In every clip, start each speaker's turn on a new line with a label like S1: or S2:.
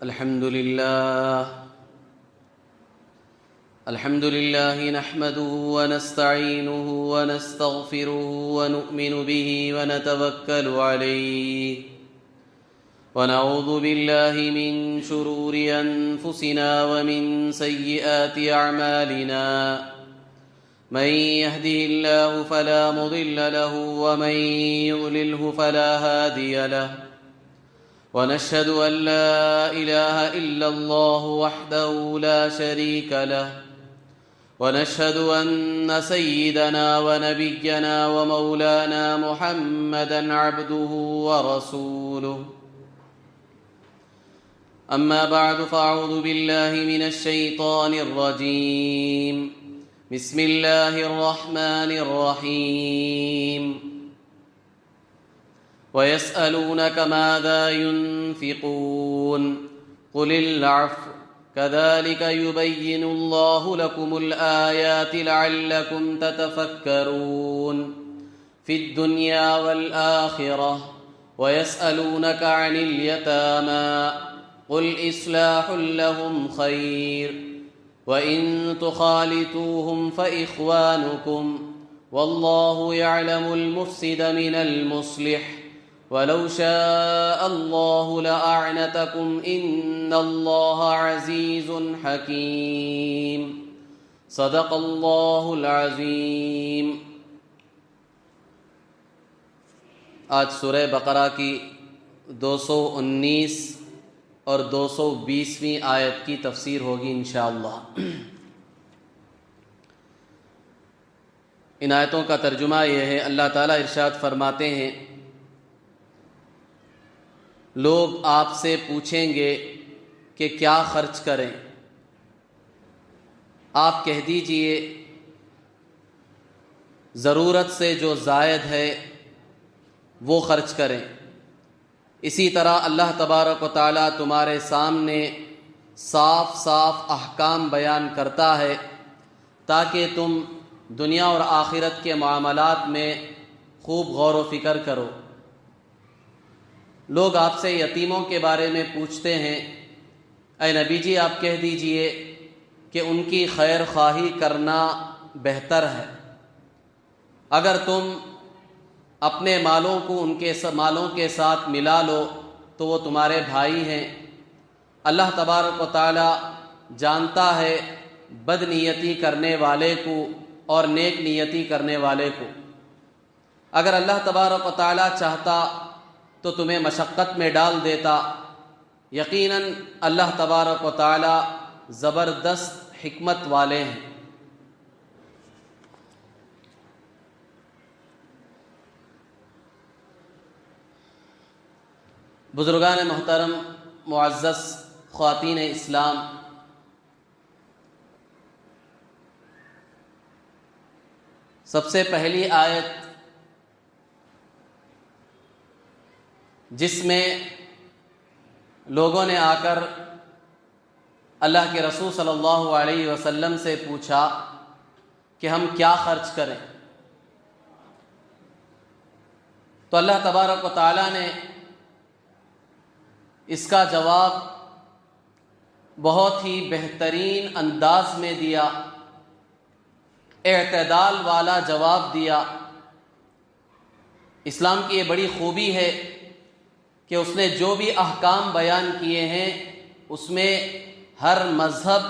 S1: الحمد لله نحمده ونستعينه ونستغفره ونؤمن به ونتوكل عليه ونعوذ بالله من شرور أنفسنا ومن سيئات أعمالنا من يهده الله فلا مضل له ومن يضلله فلا هادي له ونشهد أن لا إله إلا الله وحده لا شريك له ونشهد أن سيدنا ونبينا ومولانا محمدًا عبده ورسوله أما بعد فأعوذ بالله من الشيطان الرجيم بسم الله الرحمن الرحيم ويسألونك ماذا ينفقون قل العفو كذلك يبين الله لكم الآيات لعلكم تتفكرون في الدنيا والآخرة ويسألونك عن اليتامى قل إصلاح لهم خير وإن تخالطوهم فإخوانكم والله يعلم المفسد من المصلح ولو شاء الله لأعنتكم إن الله عزيز حكيم صدق الله العظيم۔ آج سورہ بقرہ کی 219 اور 220ویں آیت کی تفسیر ہوگی انشاءاللہ۔ ان آیتوں کا ترجمہ یہ ہے، اللہ تعالیٰ ارشاد فرماتے ہیں لوگ آپ سے پوچھیں گے کہ کیا خرچ کریں، آپ کہہ دیجئے ضرورت سے جو زائد ہے وہ خرچ کریں۔ اسی طرح اللہ تبارک و تعالیٰ تمہارے سامنے صاف صاف احکام بیان کرتا ہے تاکہ تم دنیا اور آخرت کے معاملات میں خوب غور و فکر کرو۔ لوگ آپ سے یتیموں کے بارے میں پوچھتے ہیں، اے نبی جی آپ کہہ دیجئے کہ ان کی خیر خواہی کرنا بہتر ہے۔ اگر تم اپنے مالوں کو ان کے مالوں کے ساتھ ملا لو تو وہ تمہارے بھائی ہیں۔ اللہ تبارک و تعالی جانتا ہے بد نیتی کرنے والے کو اور نیک نیتی کرنے والے کو۔ اگر اللہ تبارک و تعالی چاہتا تو تمہیں مشقت میں ڈال دیتا۔ یقیناً اللہ تبارک و تعالی زبردست حکمت والے ہیں۔ بزرگان محترم، معزز خواتین اسلام، سب سے پہلی آیت جس میں لوگوں نے آ کر اللہ کے رسول صلی اللہ علیہ وسلم سے پوچھا کہ ہم کیا خرچ کریں، تو اللہ تبارک و تعالیٰ نے اس کا جواب بہت ہی بہترین انداز میں دیا، اعتدال والا جواب دیا۔ اسلام کی یہ بڑی خوبی ہے کہ اس نے جو بھی احکام بیان کیے ہیں اس میں ہر مذہب،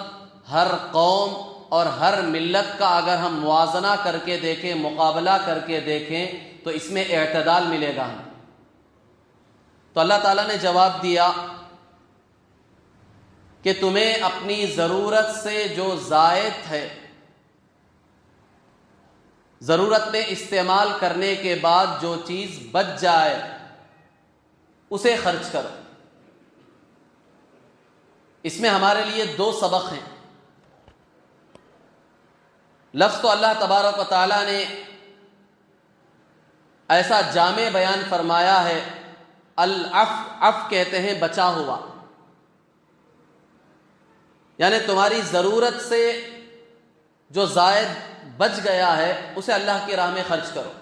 S1: ہر قوم اور ہر ملت کا اگر ہم موازنہ کر کے دیکھیں، مقابلہ کر کے دیکھیں تو اس میں اعتدال ملے گا ہمیں۔ تو اللہ تعالیٰ نے جواب دیا کہ تمہیں اپنی ضرورت سے جو زائد ہے، ضرورت میں استعمال کرنے کے بعد جو چیز بچ جائے اسے خرچ کرو۔ اس میں ہمارے لیے دو سبق ہیں۔ لفظ تو اللہ تبارک و تعالیٰ نے ایسا جامع بیان فرمایا ہے، العفو کہتے ہیں بچا ہوا، یعنی تمہاری ضرورت سے جو زائد بچ گیا ہے اسے اللہ کی راہ میں خرچ کرو۔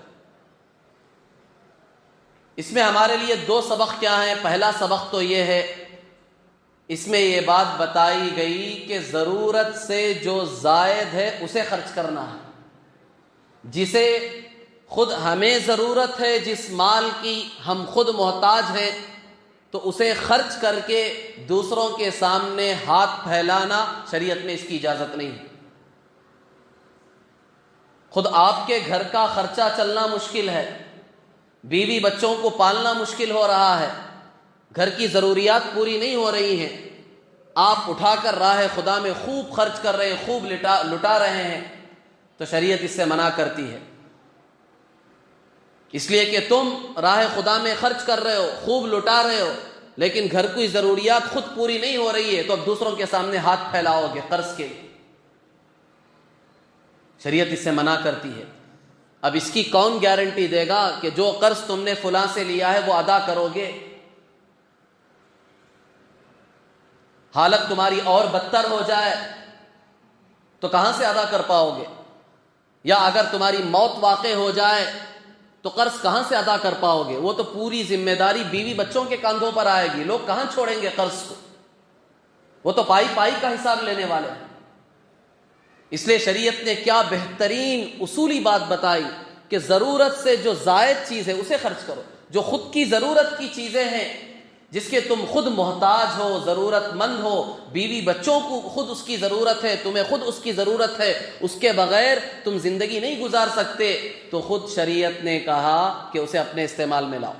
S1: اس میں ہمارے لیے دو سبق کیا ہیں؟ پہلا سبق تو یہ ہے اس میں یہ بات بتائی گئی کہ ضرورت سے جو زائد ہے اسے خرچ کرنا ہے. جسے خود ہمیں ضرورت ہے، جس مال کی ہم خود محتاج ہیں، تو اسے خرچ کر کے دوسروں کے سامنے ہاتھ پھیلانا شریعت میں اس کی اجازت نہیں ہے. خود آپ کے گھر کا خرچہ چلنا مشکل ہے، بیوی بچوں کو پالنا مشکل ہو رہا ہے، گھر کی ضروریات پوری نہیں ہو رہی ہیں، آپ اٹھا کر راہ خدا میں خوب خرچ کر رہے ہیں، خوب لٹا رہے ہیں، تو شریعت اس سے منع کرتی ہے. اس لیے کہ تم راہ خدا میں خرچ کر رہے ہو، خوب لٹا رہے ہو، لیکن گھر کی ضروریات خود پوری نہیں ہو رہی ہے، تو اب دوسروں کے سامنے ہاتھ پھیلاؤ گے قرض کے. شریعت اس سے منع کرتی ہے. اب اس کی کون گارنٹی دے گا کہ جو قرض تم نے فلاں سے لیا ہے وہ ادا کرو گے؟ حالت تمہاری اور بدتر ہو جائے تو کہاں سے ادا کر پاؤ گے؟ یا اگر تمہاری موت واقع ہو جائے تو قرض کہاں سے ادا کر پاؤ گے؟ وہ تو پوری ذمہ داری بیوی بچوں کے کاندھوں پر آئے گی. لوگ کہاں چھوڑیں گے قرض کو؟ وہ تو پائی پائی کا حساب لینے والے ہیں. اس لیے شریعت نے کیا بہترین اصولی بات بتائی کہ ضرورت سے جو زائد چیز ہے اسے خرچ کرو. جو خود کی ضرورت کی چیزیں ہیں، جس کے تم خود محتاج ہو، ضرورت مند ہو، بیوی بچوں کو خود اس کی ضرورت ہے، تمہیں خود اس کی ضرورت ہے، اس کے بغیر تم زندگی نہیں گزار سکتے، تو خود شریعت نے کہا کہ اسے اپنے استعمال میں لاؤ.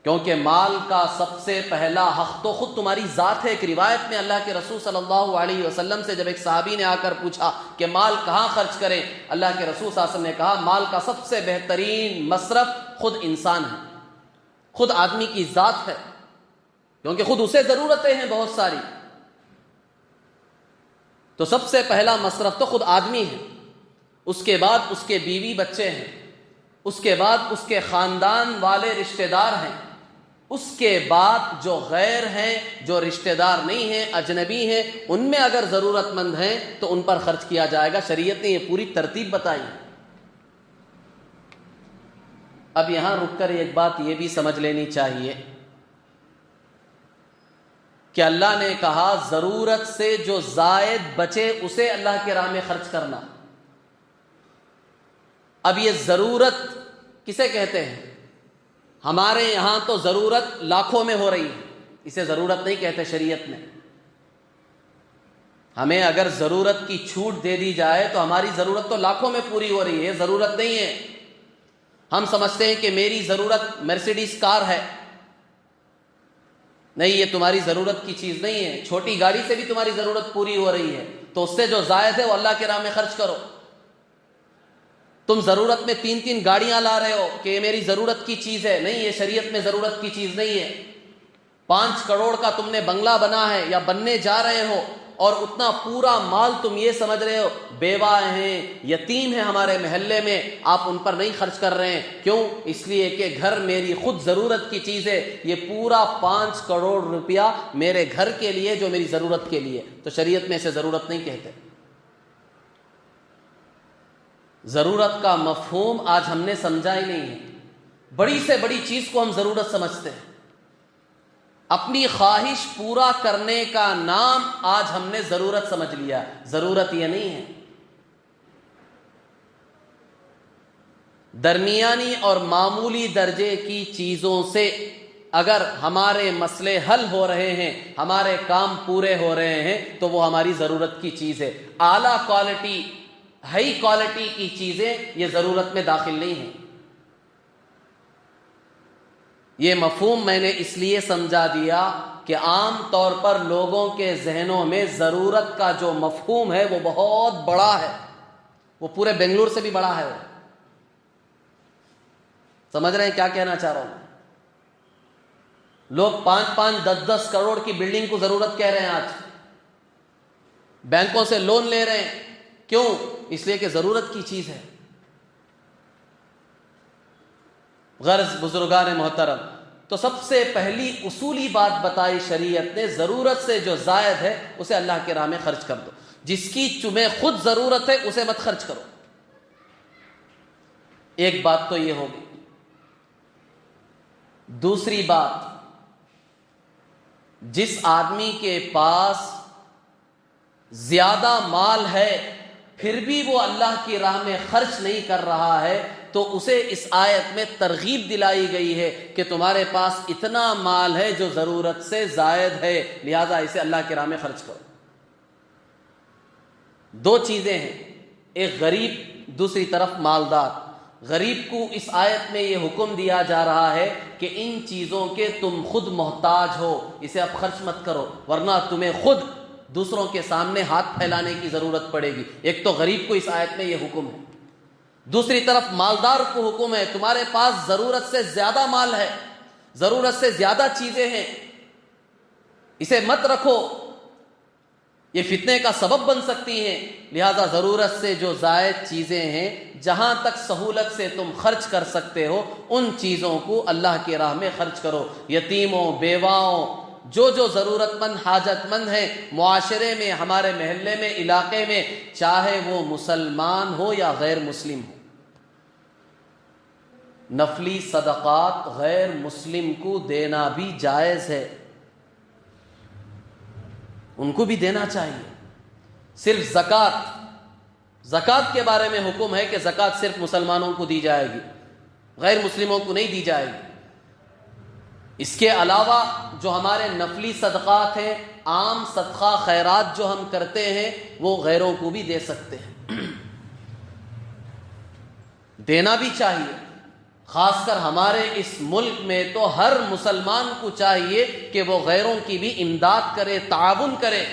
S1: کیونکہ مال کا سب سے پہلا حق تو خود تمہاری ذات ہے. ایک روایت میں اللہ کے رسول صلی اللہ علیہ وسلم سے جب ایک صحابی نے آ کر پوچھا کہ مال کہاں خرچ کریں، اللہ کے رسول صلی اللہ علیہ وسلم نے کہا مال کا سب سے بہترین مصرف خود انسان ہے، خود آدمی کی ذات ہے، کیونکہ خود اسے ضرورتیں ہیں بہت ساری. تو سب سے پہلا مصرف تو خود آدمی ہے، اس کے بعد اس کے بیوی بچے ہیں، اس کے بعد اس کے خاندان والے رشتہ دار ہیں، اس کے بعد جو غیر ہیں، جو رشتہ دار نہیں ہیں، اجنبی ہیں، ان میں اگر ضرورت مند ہیں تو ان پر خرچ کیا جائے گا. شریعت نے یہ پوری ترتیب بتائی. اب یہاں رک کر ایک بات یہ بھی سمجھ لینی چاہیے کہ اللہ نے کہا ضرورت سے جو زائد بچے اسے اللہ کے راہ میں خرچ کرنا. اب یہ ضرورت کسے کہتے ہیں؟ ہمارے یہاں تو ضرورت لاکھوں میں ہو رہی ہے، اسے ضرورت نہیں کہتے شریعت میں. ہمیں اگر ضرورت کی چھوٹ دے دی جائے تو ہماری ضرورت تو لاکھوں میں پوری ہو رہی ہے، یہ ضرورت نہیں ہے. ہم سمجھتے ہیں کہ میری ضرورت مرسیڈیز کار ہے. نہیں، یہ تمہاری ضرورت کی چیز نہیں ہے. چھوٹی گاڑی سے بھی تمہاری ضرورت پوری ہو رہی ہے، تو اس سے جو زائد ہے وہ اللہ کے راہ میں خرچ کرو. تم ضرورت میں 3 گاڑیاں لا رہے ہو کہ یہ میری ضرورت کی چیز ہے، نہیں، یہ شریعت میں ضرورت کی چیز نہیں ہے. 5 کروڑ کا تم نے بنگلہ بنا ہے یا بننے جا رہے ہو، اور اتنا پورا مال تم یہ سمجھ رہے ہو بیوہ ہیں، یتیم ہیں ہمارے محلے میں، آپ ان پر نہیں خرچ کر رہے ہیں. کیوں؟ اس لیے کہ گھر میری خود ضرورت کی چیز ہے. یہ پورا 5 کروڑ روپیہ میرے گھر کے لیے، جو میری ضرورت کے لیے. تو شریعت میں اسے ضرورت نہیں کہتے. ضرورت کا مفہوم آج ہم نے سمجھا ہی نہیں ہے. بڑی سے بڑی چیز کو ہم ضرورت سمجھتے ہیں. اپنی خواہش پورا کرنے کا نام آج ہم نے ضرورت سمجھ لیا. ضرورت یہ نہیں ہے. درمیانی اور معمولی درجے کی چیزوں سے اگر ہمارے مسئلے حل ہو رہے ہیں، ہمارے کام پورے ہو رہے ہیں، تو وہ ہماری ضرورت کی چیز ہے. اعلیٰ کوالٹی، ہائی کوالٹی کی چیزیں یہ ضرورت میں داخل نہیں ہیں. یہ مفہوم میں نے اس لیے سمجھا دیا کہ عام طور پر لوگوں کے ذہنوں میں ضرورت کا جو مفہوم ہے وہ بہت بڑا ہے، وہ پورے بنگلور سے بھی بڑا ہے. سمجھ رہے ہیں کیا کہنا چاہ رہا ہوں؟ لوگ 5-5 10-10 کروڑ کی بلڈنگ کو ضرورت کہہ رہے ہیں. آج بینکوں سے لون لے رہے ہیں. کیوں؟ اس لیے کہ ضرورت کی چیز ہے. غرض بزرگان محترم، تو سب سے پہلی اصولی بات بتائی شریعت نے، ضرورت سے جو زائد ہے اسے اللہ کے راہ میں خرچ کر دو. جس کی تمہیں خود ضرورت ہے اسے مت خرچ کرو. ایک بات تو یہ ہوگی. دوسری بات، جس آدمی کے پاس زیادہ مال ہے پھر بھی وہ اللہ کی راہ میں خرچ نہیں کر رہا ہے تو اسے اس آیت میں ترغیب دلائی گئی ہے کہ تمہارے پاس اتنا مال ہے جو ضرورت سے زائد ہے، لہذا اسے اللہ کی راہ میں خرچ کرو۔ دو چیزیں ہیں، ایک غریب، دوسری طرف مالدار۔ غریب کو اس آیت میں یہ حکم دیا جا رہا ہے کہ ان چیزوں کے تم خود محتاج ہو، اسے اب خرچ مت کرو ورنہ تمہیں خود دوسروں کے سامنے ہاتھ پھیلانے کی ضرورت پڑے گی۔ ایک تو غریب کو اس آیت میں یہ حکم ہے، دوسری طرف مالدار کو حکم ہے تمہارے پاس ضرورت سے زیادہ مال ہے، ضرورت سے زیادہ چیزیں ہیں، اسے مت رکھو، یہ فتنے کا سبب بن سکتی ہیں، لہذا ضرورت سے جو زائد چیزیں ہیں جہاں تک سہولت سے تم خرچ کر سکتے ہو ان چیزوں کو اللہ کی راہ میں خرچ کرو۔ یتیموں، بیواؤں، جو ضرورت مند، حاجت مند ہیں معاشرے میں، ہمارے محلے میں، علاقے میں، چاہے وہ مسلمان ہو یا غیر مسلم ہو۔ نفلی صدقات غیر مسلم کو دینا بھی جائز ہے، ان کو بھی دینا چاہیے۔ صرف زکوٰۃ کے بارے میں حکم ہے کہ زکوٰۃ صرف مسلمانوں کو دی جائے گی، غیر مسلموں کو نہیں دی جائے گی۔ اس کے علاوہ جو ہمارے نفلی صدقات ہیں، عام صدقہ خیرات جو ہم کرتے ہیں وہ غیروں کو بھی دے سکتے ہیں، دینا بھی چاہیے۔ خاص کر ہمارے اس ملک میں تو ہر مسلمان کو چاہیے کہ وہ غیروں کی بھی امداد کرے، تعاون کرے،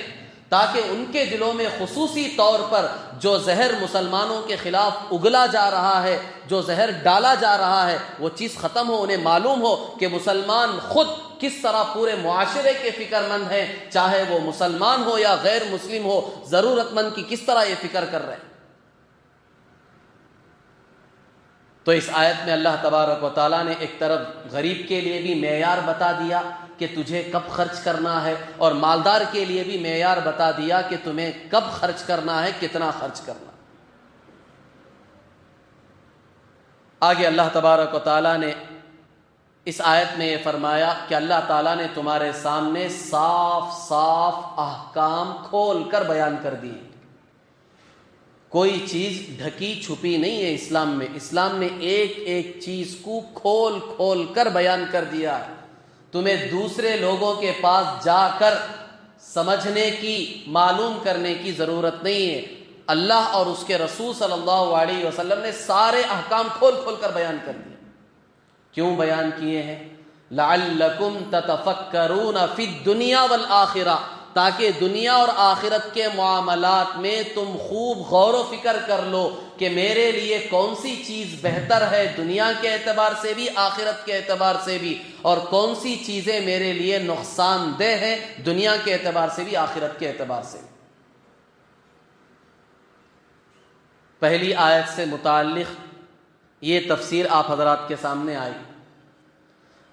S1: تاکہ ان کے دلوں میں خصوصی طور پر جو زہر مسلمانوں کے خلاف اگلا جا رہا ہے، جو زہر ڈالا جا رہا ہے، وہ چیز ختم ہو، انہیں معلوم ہو کہ مسلمان خود کس طرح پورے معاشرے کے فکر مند ہیں، چاہے وہ مسلمان ہو یا غیر مسلم ہو، ضرورت مند کی کس طرح یہ فکر کر رہے ہیں۔ تو اس آیت میں اللہ تبارک و تعالیٰ نے ایک طرف غریب کے لیے بھی معیار بتا دیا کہ تجھے کب خرچ کرنا ہے، اور مالدار کے لیے بھی معیار بتا دیا کہ تمہیں کب خرچ کرنا ہے، کتنا خرچ کرنا۔ آگے اللہ تبارک و تعالیٰ نے اس آیت میں یہ فرمایا کہ اللہ تعالیٰ نے تمہارے سامنے صاف صاف احکام کھول کر بیان کر دیے، کوئی چیز ڈھکی چھپی نہیں ہے اسلام میں۔ اسلام نے ایک ایک چیز کو کھول کھول کر بیان کر دیا ہے، تمہیں دوسرے لوگوں کے پاس جا کر سمجھنے کی، معلوم کرنے کی ضرورت نہیں ہے۔ اللہ اور اس کے رسول صلی اللہ علیہ وسلم نے سارے احکام کھول کھول کر بیان کر دیے۔ کیوں بیان کیے ہیں؟ لعلکم تتفکرون فی الدنیا والآخرہ، تاکہ دنیا اور آخرت کے معاملات میں تم خوب غور و فکر کر لو کہ میرے لیے کون سی چیز بہتر ہے دنیا کے اعتبار سے بھی، آخرت کے اعتبار سے بھی، اور کون سی چیزیں میرے لیے نقصان دہ ہیں دنیا کے اعتبار سے بھی، آخرت کے اعتبار سے بھی۔ پہلی آیت سے متعلق یہ تفسیر آپ حضرات کے سامنے آئی۔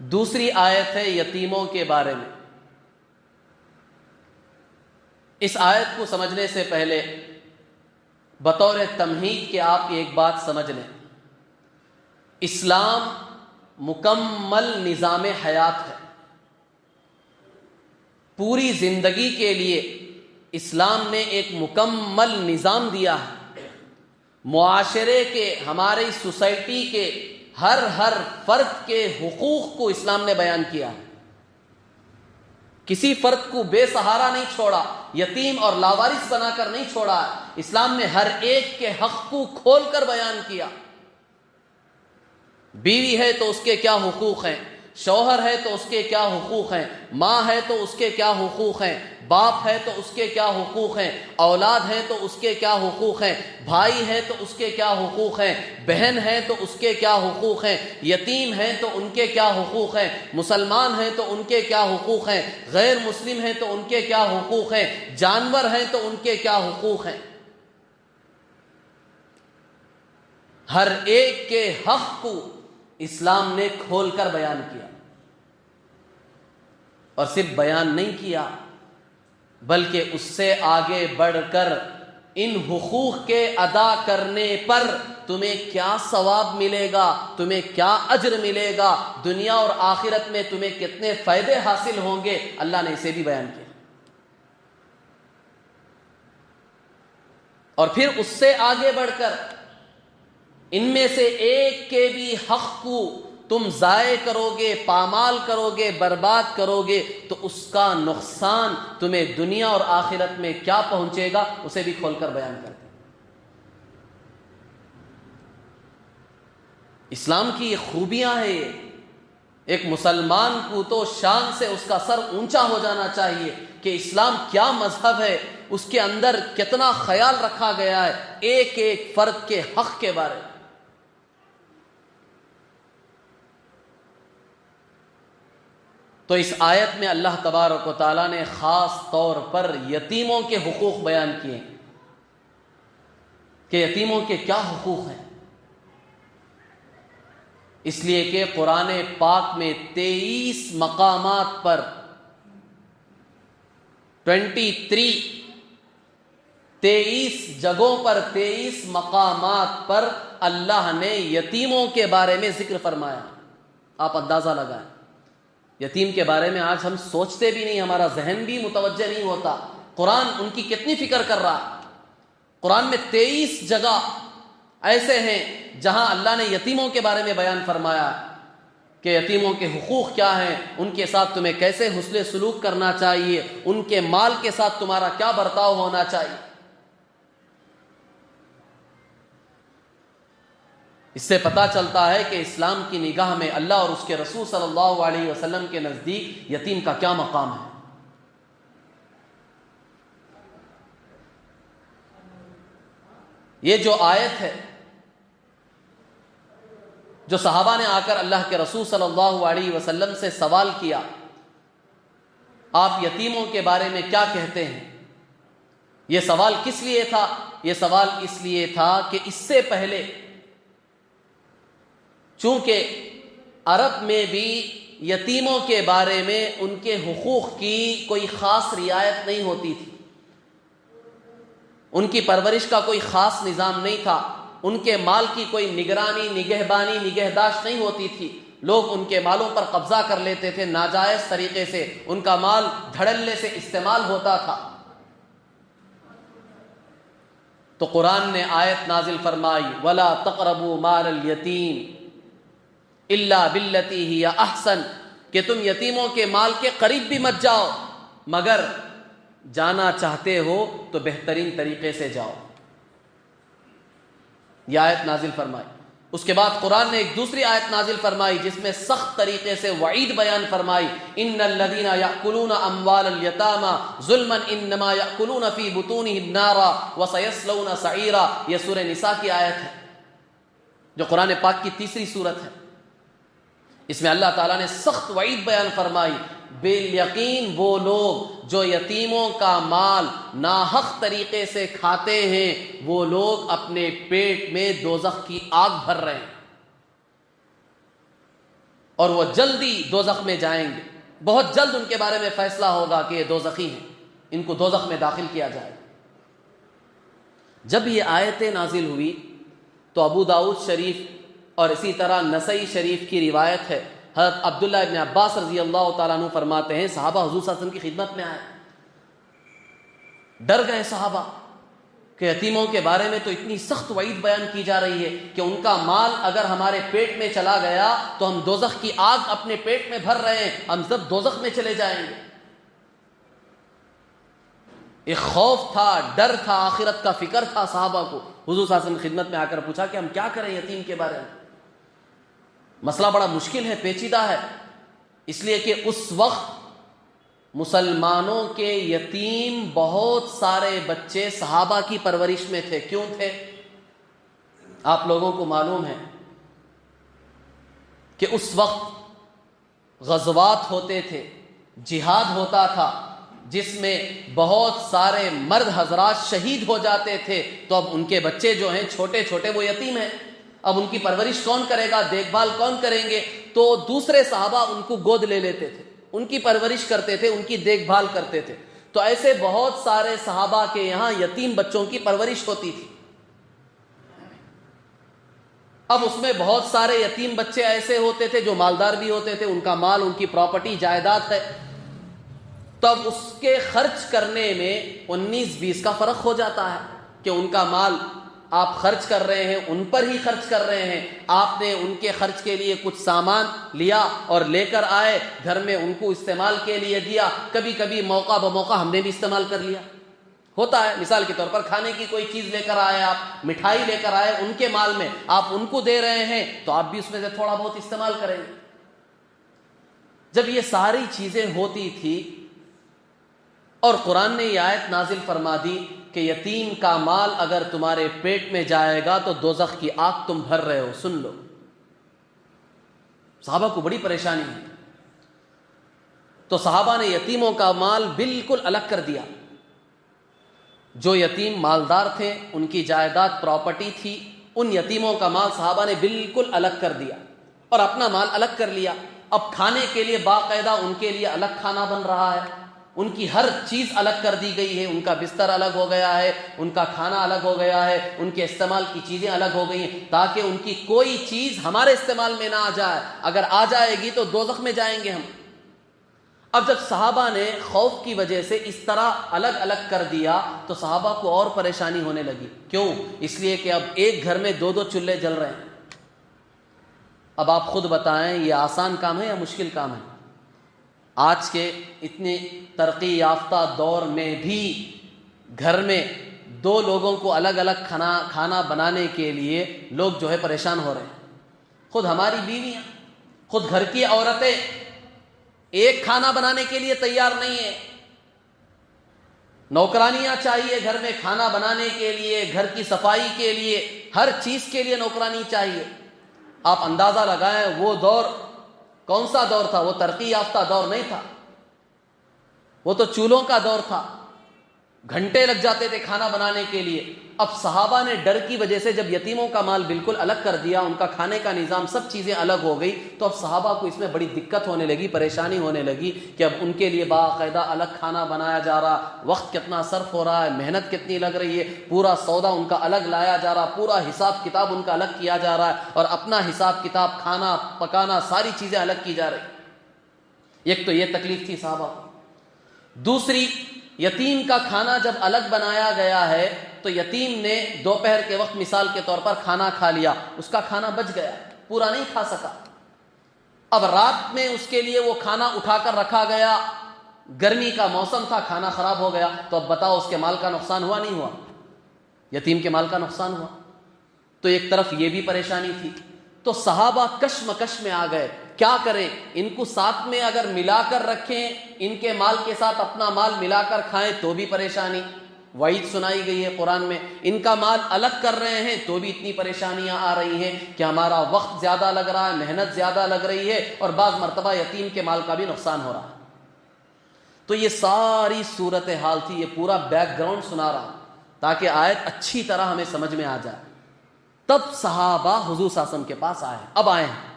S1: دوسری آیت ہے یتیموں کے بارے میں۔ اس آیت کو سمجھنے سے پہلے بطور تمہید کہ آپ ایک بات سمجھ لیں، اسلام مکمل نظام حیات ہے۔ پوری زندگی کے لیے اسلام نے ایک مکمل نظام دیا ہے۔ معاشرے کے، ہماری سوسائٹی کے ہر فرد کے حقوق کو اسلام نے بیان کیا ہے۔ کسی فرد کو بے سہارا نہیں چھوڑا، یتیم اور لاوارث بنا کر نہیں چھوڑا۔ اسلام نے ہر ایک کے حق کو کھول کر بیان کیا۔ بیوی ہے تو اس کے کیا حقوق ہیں، شوہر ہے تو اس کے کیا حقوق ہیں، ماں ہے تو اس کے کیا حقوق ہیں، باپ ہے تو اس کے کیا حقوق ہیں، اولاد ہے تو اس کے کیا حقوق ہیں، بھائی ہے تو اس کے کیا حقوق ہیں، بہن ہے تو اس کے کیا حقوق ہیں، یتیم ہیں تو ان کے کیا حقوق ہیں، مسلمان ہیں تو ان کے کیا حقوق ہیں، غیر مسلم ہیں تو ان کے کیا حقوق ہیں، جانور ہیں تو ان کے کیا حقوق ہیں۔ ہر ایک کے حق کو اسلام نے کھول کر بیان کیا، اور صرف بیان نہیں کیا بلکہ اس سے آگے بڑھ کر ان حقوق کے ادا کرنے پر تمہیں کیا ثواب ملے گا، تمہیں کیا اجر ملے گا، دنیا اور آخرت میں تمہیں کتنے فائدے حاصل ہوں گے، اللہ نے اسے بھی بیان کیا۔ اور پھر اس سے آگے بڑھ کر ان میں سے ایک کے بھی حق کو تم ضائع کرو گے، پامال کرو گے، برباد کرو گے تو اس کا نقصان تمہیں دنیا اور آخرت میں کیا پہنچے گا، اسے بھی کھول کر بیان کرتے ہیں۔ اسلام کی یہ خوبیاں ہیں، یہ ایک مسلمان کو تو شان سے اس کا سر اونچا ہو جانا چاہیے کہ اسلام کیا مذہب ہے، اس کے اندر کتنا خیال رکھا گیا ہے ایک ایک فرد کے حق کے بارے میں۔ تو اس آیت میں اللہ تبارک و تعالیٰ نے خاص طور پر یتیموں کے حقوق بیان کیے کہ یتیموں کے کیا حقوق ہیں، اس لیے کہ قرآن پاک میں 23 مقامات پر 23 جگہوں پر 23 مقامات پر اللہ نے یتیموں کے بارے میں ذکر فرمایا۔ آپ اندازہ لگائیں، یتیم کے بارے میں آج ہم سوچتے بھی نہیں، ہمارا ذہن بھی متوجہ نہیں ہوتا، قرآن ان کی کتنی فکر کر رہا ہے۔ قرآن میں 23 جگہ ایسے ہیں جہاں اللہ نے یتیموں کے بارے میں بیان فرمایا کہ یتیموں کے حقوق کیا ہیں، ان کے ساتھ تمہیں کیسے حسن سلوک کرنا چاہیے، ان کے مال کے ساتھ تمہارا کیا برتاؤ ہونا چاہیے۔ اس سے پتہ چلتا ہے کہ اسلام کی نگاہ میں اللہ اور اس کے رسول صلی اللہ علیہ وسلم کے نزدیک یتیم کا کیا مقام ہے۔ یہ جو آیت ہے، جو صحابہ نے آ کر اللہ کے رسول صلی اللہ علیہ وسلم سے سوال کیا، آپ یتیموں کے بارے میں کیا کہتے ہیں، یہ سوال کس لیے تھا؟ یہ سوال اس لیے تھا کہ اس سے پہلے چونکہ عرب میں بھی یتیموں کے بارے میں ان کے حقوق کی کوئی خاص رعایت نہیں ہوتی تھی، ان کی پرورش کا کوئی خاص نظام نہیں تھا، ان کے مال کی کوئی نگرانی، نگہبانی، نگہداشت نہیں ہوتی تھی، لوگ ان کے مالوں پر قبضہ کر لیتے تھے، ناجائز طریقے سے ان کا مال دھڑلے سے استعمال ہوتا تھا۔ تو قرآن نے آیت نازل فرمائی وَلَا تَقْرَبُوا مَالَ الْيَتِيمِ إِلَّا بِالَّتِي هِيَ أَحْسَنُ، کہ تم یتیموں کے مال کے قریب بھی مت جاؤ، مگر جانا چاہتے ہو تو بہترین طریقے سے جاؤ۔ یہ آیت نازل فرمائی۔ اس کے بعد قرآن نے ایک دوسری آیت نازل فرمائی جس میں سخت طریقے سے وعید بیان فرمائی، ان الذین یأکلون اموال الیتامی ظلما انما یأکلون فی بطونہم نارا وسیصلون سعیرا۔ یہ سورہ نساء کی آیت ہے جو قرآن پاک کی تیسری سورت ہے۔ اس میں اللہ تعالیٰ نے سخت وعید بیان فرمائی، بالیقین وہ لوگ جو یتیموں کا مال ناحق طریقے سے کھاتے ہیں وہ لوگ اپنے پیٹ میں دوزخ کی آگ بھر رہے ہیں، اور وہ جلدی دوزخ میں جائیں گے، بہت جلد ان کے بارے میں فیصلہ ہوگا کہ یہ دوزخی ہیں، ان کو دوزخ میں داخل کیا جائے۔ جب یہ آیتیں نازل ہوئی تو ابو داؤد شریف اور اسی طرح نسائی شریف کی روایت ہے، حضرت عبداللہ ابن عباس رضی اللہ تعالیٰ عنہ فرماتے ہیں صحابہ حضور صلی اللہ علیہ وسلم کی خدمت میں آئے، ڈر گئے صحابہ کہ یتیموں کے بارے میں تو اتنی سخت وعید بیان کی جا رہی ہے کہ ان کا مال اگر ہمارے پیٹ میں چلا گیا تو ہم دوزخ کی آگ اپنے پیٹ میں بھر رہے ہیں، ہم سب دوزخ میں چلے جائیں گے۔ ایک خوف تھا، ڈر تھا، آخرت کا فکر تھا صحابہ کو۔ حضور صلی اللہ علیہ وسلم خدمت میں آ کر پوچھا کہ ہم کیا کریں یتیم کے بارے میں؟ مسئلہ بڑا مشکل ہے، پیچیدہ ہے، اس لیے کہ اس وقت مسلمانوں کے یتیم بہت سارے بچے صحابہ کی پرورش میں تھے۔ کیوں تھے؟ آپ لوگوں کو معلوم ہے کہ اس وقت غزوات ہوتے تھے، جہاد ہوتا تھا، جس میں بہت سارے مرد حضرات شہید ہو جاتے تھے، تو اب ان کے بچے جو ہیں چھوٹے چھوٹے وہ یتیم ہیں، اب ان کی پرورش کون کرے گا، دیکھ بھال کون کریں گے؟ تو دوسرے صحابہ ان کو گود لے لیتے تھے، ان کی پرورش کرتے تھے، ان کی دیکھ بھال کرتے تھے۔ تو ایسے بہت سارے صحابہ کے یہاں یتیم بچوں کی پرورش ہوتی تھی۔ اب اس میں بہت سارے یتیم بچے ایسے ہوتے تھے جو مالدار بھی ہوتے تھے، ان کا مال، ان کی پراپرٹی، جائیداد ہے، تو اب اس کے خرچ کرنے میں 19-20 کا فرق ہو جاتا ہے کہ ان کا مال آپ خرچ کر رہے ہیں، ان پر ہی خرچ کر رہے ہیں، آپ نے ان کے خرچ کے لیے کچھ سامان لیا اور لے کر آئے گھر میں، ان کو استعمال کے لیے دیا، کبھی کبھی موقع بموقع ہم نے بھی استعمال کر لیا، ہوتا ہے۔ مثال کے طور پر کھانے کی کوئی چیز لے کر آئے، آپ مٹھائی لے کر آئے، ان کے مال میں آپ ان کو دے رہے ہیں تو آپ بھی اس میں سے تھوڑا بہت استعمال کریں گے۔ جب یہ ساری چیزیں ہوتی تھی اور قرآن نے یہ آیت نازل فرما دی کہ یتیم کا مال اگر تمہارے پیٹ میں جائے گا تو دوزخ کی آگ تم بھر رہے ہو، سن لو، صحابہ کو بڑی پریشانی ہے۔ تو صحابہ نے یتیموں کا مال بالکل الگ کر دیا، جو یتیم مالدار تھے، ان کی جائیداد پراپرٹی تھی، ان یتیموں کا مال صحابہ نے بالکل الگ کر دیا اور اپنا مال الگ کر لیا۔ اب کھانے کے لیے باقاعدہ ان کے لیے الگ کھانا بن رہا ہے، ان کی ہر چیز الگ کر دی گئی ہے، ان کا بستر الگ ہو گیا ہے، ان کا کھانا الگ ہو گیا ہے، ان کے استعمال کی چیزیں الگ ہو گئی ہیں، تاکہ ان کی کوئی چیز ہمارے استعمال میں نہ آ جائے، اگر آ جائے گی تو دوزخ میں جائیں گے ہم۔ اب جب صحابہ نے خوف کی وجہ سے اس طرح الگ الگ کر دیا تو صحابہ کو اور پریشانی ہونے لگی۔ کیوں؟ اس لیے کہ اب ایک گھر میں 2 چولہے جل رہے ہیں۔ اب آپ خود بتائیں یہ آسان کام ہے یا مشکل کام ہے؟ آج کے اتنے ترقی یافتہ دور میں بھی گھر میں 2 لوگوں کو الگ الگ کھانا بنانے کے لیے لوگ جو ہے پریشان ہو رہے ہیں۔ خود ہماری بیویاں، خود گھر کی عورتیں ایک کھانا بنانے کے لیے تیار نہیں ہے، نوکرانیاں چاہیے گھر میں کھانا بنانے کے لیے، گھر کی صفائی کے لیے، ہر چیز کے لیے نوکرانی چاہیے۔ آپ اندازہ لگائیں وہ دور کون سا دور تھا؟ وہ ترقی یافتہ دور نہیں تھا، وہ تو چولہوں کا دور تھا، گھنٹے لگ جاتے تھے کھانا بنانے کے لیے۔ اب صحابہ نے ڈر کی وجہ سے جب یتیموں کا مال بالکل الگ کر دیا، ان کا کھانے کا نظام سب چیزیں الگ ہو گئی، تو اب صحابہ کو اس میں بڑی دقت ہونے لگی، پریشانی ہونے لگی کہ اب ان کے لیے باقاعدہ الگ کھانا بنایا جا رہا، وقت کتنا صرف ہو رہا ہے، محنت کتنی لگ رہی ہے، پورا سودا ان کا الگ لایا جا رہا، پورا حساب کتاب ان کا الگ کیا جا رہا ہے، اور اپنا حساب کتاب، کھانا پکانا، ساری چیزیں الگ کی جا رہی۔ ایک تو یہ تکلیف تھی صحابہ کو۔ دوسری، یتیم کا کھانا جب الگ بنایا گیا ہے تو یتیم نے دوپہر کے وقت مثال کے طور پر کھانا کھا لیا، اس کا کھانا بچ گیا، پورا نہیں کھا سکا۔ اب رات میں اس کے لیے وہ کھانا اٹھا کر رکھا گیا، گرمی کا موسم تھا، کھانا خراب ہو گیا، تو اب بتاؤ اس کے مال کا نقصان ہوا نہیں ہوا؟ یتیم کے مال کا نقصان ہوا۔ تو ایک طرف یہ بھی پریشانی تھی، تو صحابہ کشمکش میں آ گئے، کیا کریں؟ ان کو ساتھ میں اگر ملا کر رکھیں، ان کے مال کے ساتھ اپنا مال ملا کر کھائیں تو بھی پریشانی، وعید سنائی گئی ہے قرآن میں۔ ان کا مال الگ کر رہے ہیں تو بھی اتنی پریشانیاں آ رہی ہیں کہ ہمارا وقت زیادہ لگ رہا ہے، محنت زیادہ لگ رہی ہے، اور بعض مرتبہ یتیم کے مال کا بھی نقصان ہو رہا ہے۔ تو یہ ساری صورتحال تھی، یہ پورا بیک گراؤنڈ سنا رہا ہوں تاکہ آیت اچھی طرح ہمیں سمجھ میں آ جائے۔ تب صحابہ حضور صلی اللہ علیہ وسلم کے پاس آئے، اب آئے ہیں،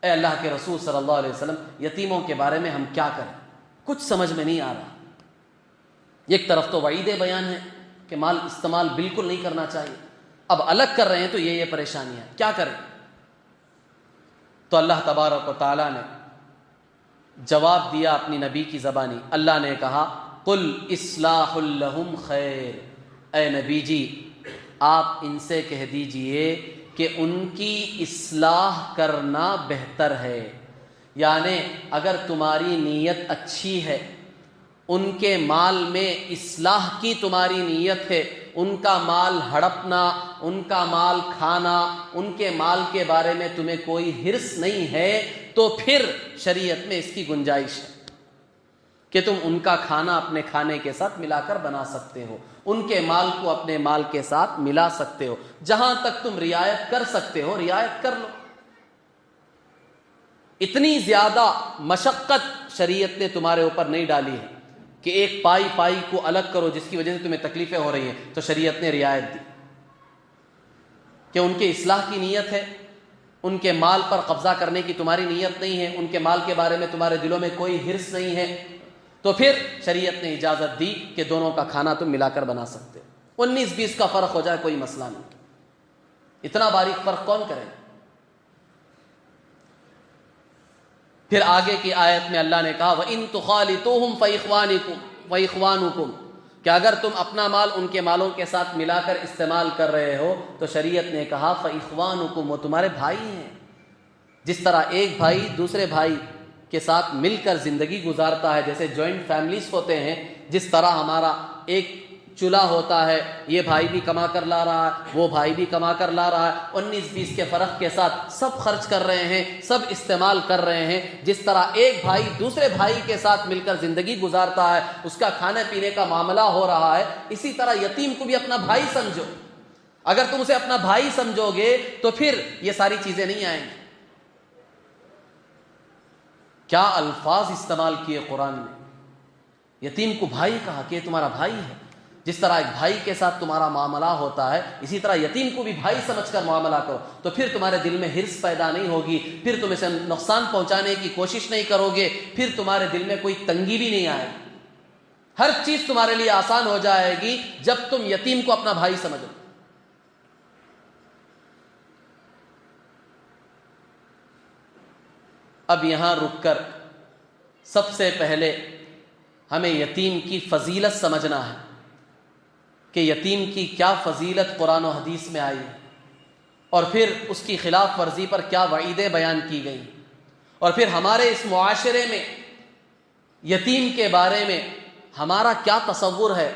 S1: اے اللہ کے رسول صلی اللہ علیہ وسلم، یتیموں کے بارے میں ہم کیا کریں؟ کچھ سمجھ میں نہیں آ رہا۔ ایک طرف تو وعیدیں بیان ہیں کہ مال استعمال بالکل نہیں کرنا چاہیے، اب الگ کر رہے ہیں تو یہ پریشانی ہے، کیا کریں؟ تو اللہ تبارک و تعالیٰ نے جواب دیا اپنی نبی کی زبانی۔ اللہ نے کہا قل اصلاح لہم خیر، اے نبی جی آپ ان سے کہہ دیجئے کہ ان کی اصلاح کرنا بہتر ہے، یعنی اگر تمہاری نیت اچھی ہے، ان کے مال میں اصلاح کی تمہاری نیت ہے، ان کا مال ہڑپنا، ان کا مال کھانا، ان کے مال کے بارے میں تمہیں کوئی حرص نہیں ہے، تو پھر شریعت میں اس کی گنجائش ہے کہ تم ان کا کھانا اپنے کھانے کے ساتھ ملا کر بنا سکتے ہو، ان کے مال کو اپنے مال کے ساتھ ملا سکتے ہو، جہاں تک تم رعایت کر سکتے ہو رعایت کر لو۔ اتنی زیادہ مشقت شریعت نے تمہارے اوپر نہیں ڈالی ہے کہ ایک پائی کو الگ کرو جس کی وجہ سے تمہیں تکلیفیں ہو رہی ہیں، تو شریعت نے رعایت دی کہ ان کے اصلاح کی نیت ہے، ان کے مال پر قبضہ کرنے کی تمہاری نیت نہیں ہے، ان کے مال کے بارے میں تمہارے دلوں میں کوئی حرص نہیں ہے، تو پھر شریعت نے اجازت دی کہ دونوں کا کھانا تم ملا کر بنا سکتے ہو، 19-20 کا فرق ہو جائے کوئی مسئلہ نہیں۔ اتنا باریک فرق کون کرے گا؟ پھر آگے کی آیت میں اللہ نے کہا وَإِن تُخَالِطُوهُمْ فَإِخْوَانُكُمْ کہ اگر تم اپنا مال ان کے مالوں کے ساتھ ملا کر استعمال کر رہے ہو تو شریعت نے کہا فَإِخْوَانُكُمْ وہ تمہارے بھائی ہیں. جس طرح ایک بھائی دوسرے بھائی کے ساتھ مل کر زندگی گزارتا ہے، جیسے جوائنٹ فیملیز ہوتے ہیں، جس طرح ہمارا ایک چولہا ہوتا ہے، یہ بھائی بھی کما کر لا رہا ہے، وہ بھائی بھی کما کر لا رہا ہے، 19-20 کے فرق کے ساتھ سب خرچ کر رہے ہیں، سب استعمال کر رہے ہیں. جس طرح ایک بھائی دوسرے بھائی کے ساتھ مل کر زندگی گزارتا ہے، اس کا کھانے پینے کا معاملہ ہو رہا ہے، اسی طرح یتیم کو بھی اپنا بھائی سمجھو. اگر تم اسے اپنا بھائی سمجھو گے تو پھر یہ ساری چیزیں نہیں آئیں گی. کیا الفاظ استعمال کیے قرآن میں. یتیم کو بھائی کہا کہ یہ تمہارا بھائی ہے. جس طرح ایک بھائی کے ساتھ تمہارا معاملہ ہوتا ہے، اسی طرح یتیم کو بھی بھائی سمجھ کر معاملہ کرو. تو پھر تمہارے دل میں حرص پیدا نہیں ہوگی، پھر تم اسے نقصان پہنچانے کی کوشش نہیں کرو گے، پھر تمہارے دل میں کوئی تنگی بھی نہیں آئے گی. ہر چیز تمہارے لیے آسان ہو جائے گی جب تم یتیم کو اپنا بھائی سمجھو. اب یہاں رک کر سب سے پہلے ہمیں یتیم کی فضیلت سمجھنا ہے کہ یتیم کی کیا فضیلت قرآن و حدیث میں آئی ہے، اور پھر اس کی خلاف ورزی پر کیا وعیدیں بیان کی گئی، اور پھر ہمارے اس معاشرے میں یتیم کے بارے میں ہمارا کیا تصور ہے،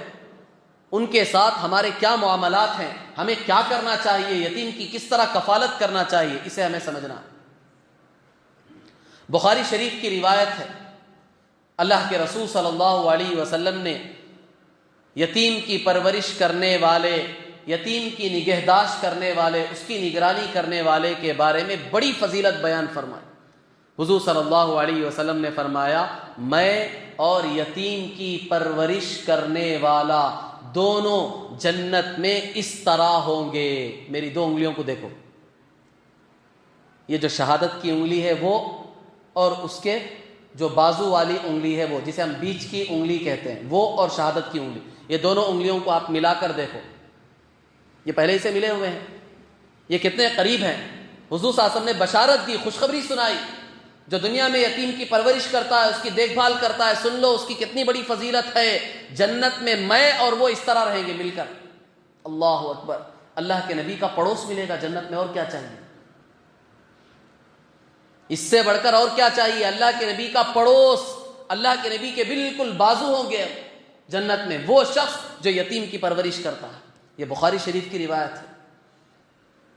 S1: ان کے ساتھ ہمارے کیا معاملات ہیں، ہمیں کیا کرنا چاہیے، یتیم کی کس طرح کفالت کرنا چاہیے، اسے ہمیں سمجھنا ہے. بخاری شریف کی روایت ہے، اللہ کے رسول صلی اللہ علیہ وسلم نے یتیم کی پرورش کرنے والے، یتیم کی نگہداشت کرنے والے، اس کی نگرانی کرنے والے کے بارے میں بڑی فضیلت بیان فرمائی. حضور صلی اللہ علیہ وسلم نے فرمایا میں اور یتیم کی پرورش کرنے والا دونوں جنت میں اس طرح ہوں گے. میری 2 انگلیوں کو دیکھو، یہ جو شہادت کی انگلی ہے وہ، اور اس کے جو بازو والی انگلی ہے وہ، جسے ہم بیچ کی انگلی کہتے ہیں، وہ اور شہادت کی انگلی، یہ دونوں انگلیوں کو آپ ملا کر دیکھو، یہ پہلے ہی سے ملے ہوئے ہیں، یہ کتنے قریب ہیں. حضور صلی اللہ علیہ وسلم نے بشارت دی، خوشخبری سنائی. جو دنیا میں یتیم کی پرورش کرتا ہے، اس کی دیکھ بھال کرتا ہے، سن لو اس کی کتنی بڑی فضیلت ہے. جنت میں اور وہ اس طرح رہیں گے مل کر. اللہ اکبر. اللہ کے نبی کا پڑوس ملے گا جنت میں، اور کیا چاہیے؟ اس سے بڑھ کر اور کیا چاہیے؟ اللہ کے نبی کا پڑوس، اللہ کے نبی کے بالکل بازو ہوں گے جنت میں وہ شخص جو یتیم کی پرورش کرتا ہے. یہ بخاری شریف کی روایت ہے.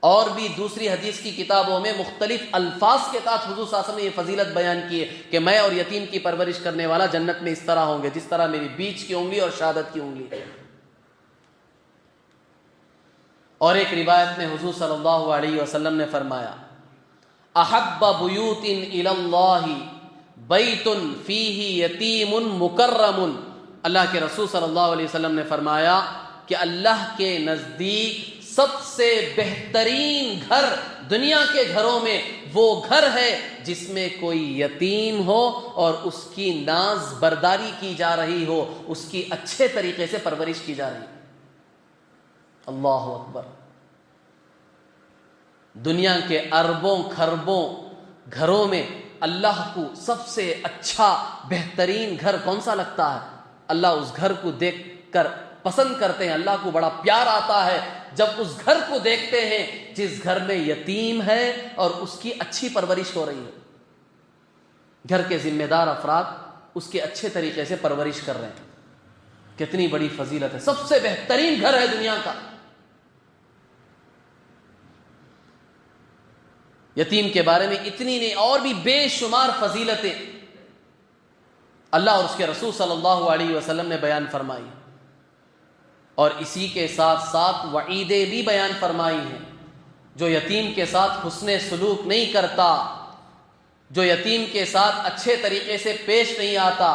S1: اور بھی دوسری حدیث کی کتابوں میں مختلف الفاظ کے ساتھ حضور صلی اللہ علیہ وسلم نے یہ فضیلت بیان کی ہے کہ میں اور یتیم کی پرورش کرنے والا جنت میں اس طرح ہوں گے جس طرح میری بیچ کی انگلی اور شہادت کی انگلی ہے. اور ایک روایت میں حضور صلی اللہ علیہ وسلم نے فرمایا احب بیوت الی اللہ بیت فیہ یتیم مکرم. اللہ کے رسول صلی اللہ علیہ وسلم نے فرمایا کہ اللہ کے نزدیک سب سے بہترین گھر دنیا کے گھروں میں وہ گھر ہے جس میں کوئی یتیم ہو اور اس کی ناز برداری کی جا رہی ہو، اس کی اچھے طریقے سے پرورش کی جا رہی ہے. اللہ اکبر. دنیا کے اربوں کھربوں گھروں میں اللہ کو سب سے اچھا بہترین گھر کون سا لگتا ہے؟ اللہ اس گھر کو دیکھ کر پسند کرتے ہیں، اللہ کو بڑا پیار آتا ہے جب اس گھر کو دیکھتے ہیں جس گھر میں یتیم ہے اور اس کی اچھی پرورش ہو رہی ہے. گھر کے ذمہ دار افراد اس کے اچھے طریقے سے پرورش کر رہے ہیں. کتنی بڑی فضیلت ہے. سب سے بہترین گھر ہے دنیا کا. یتیم کے بارے میں اتنی نہیں اور بھی بے شمار فضیلتیں اللہ اور اس کے رسول صلی اللہ علیہ وسلم نے بیان فرمائی، اور اسی کے ساتھ ساتھ وعیدیں بھی بیان فرمائی ہیں. جو یتیم کے ساتھ حسن سلوک نہیں کرتا، جو یتیم کے ساتھ اچھے طریقے سے پیش نہیں آتا،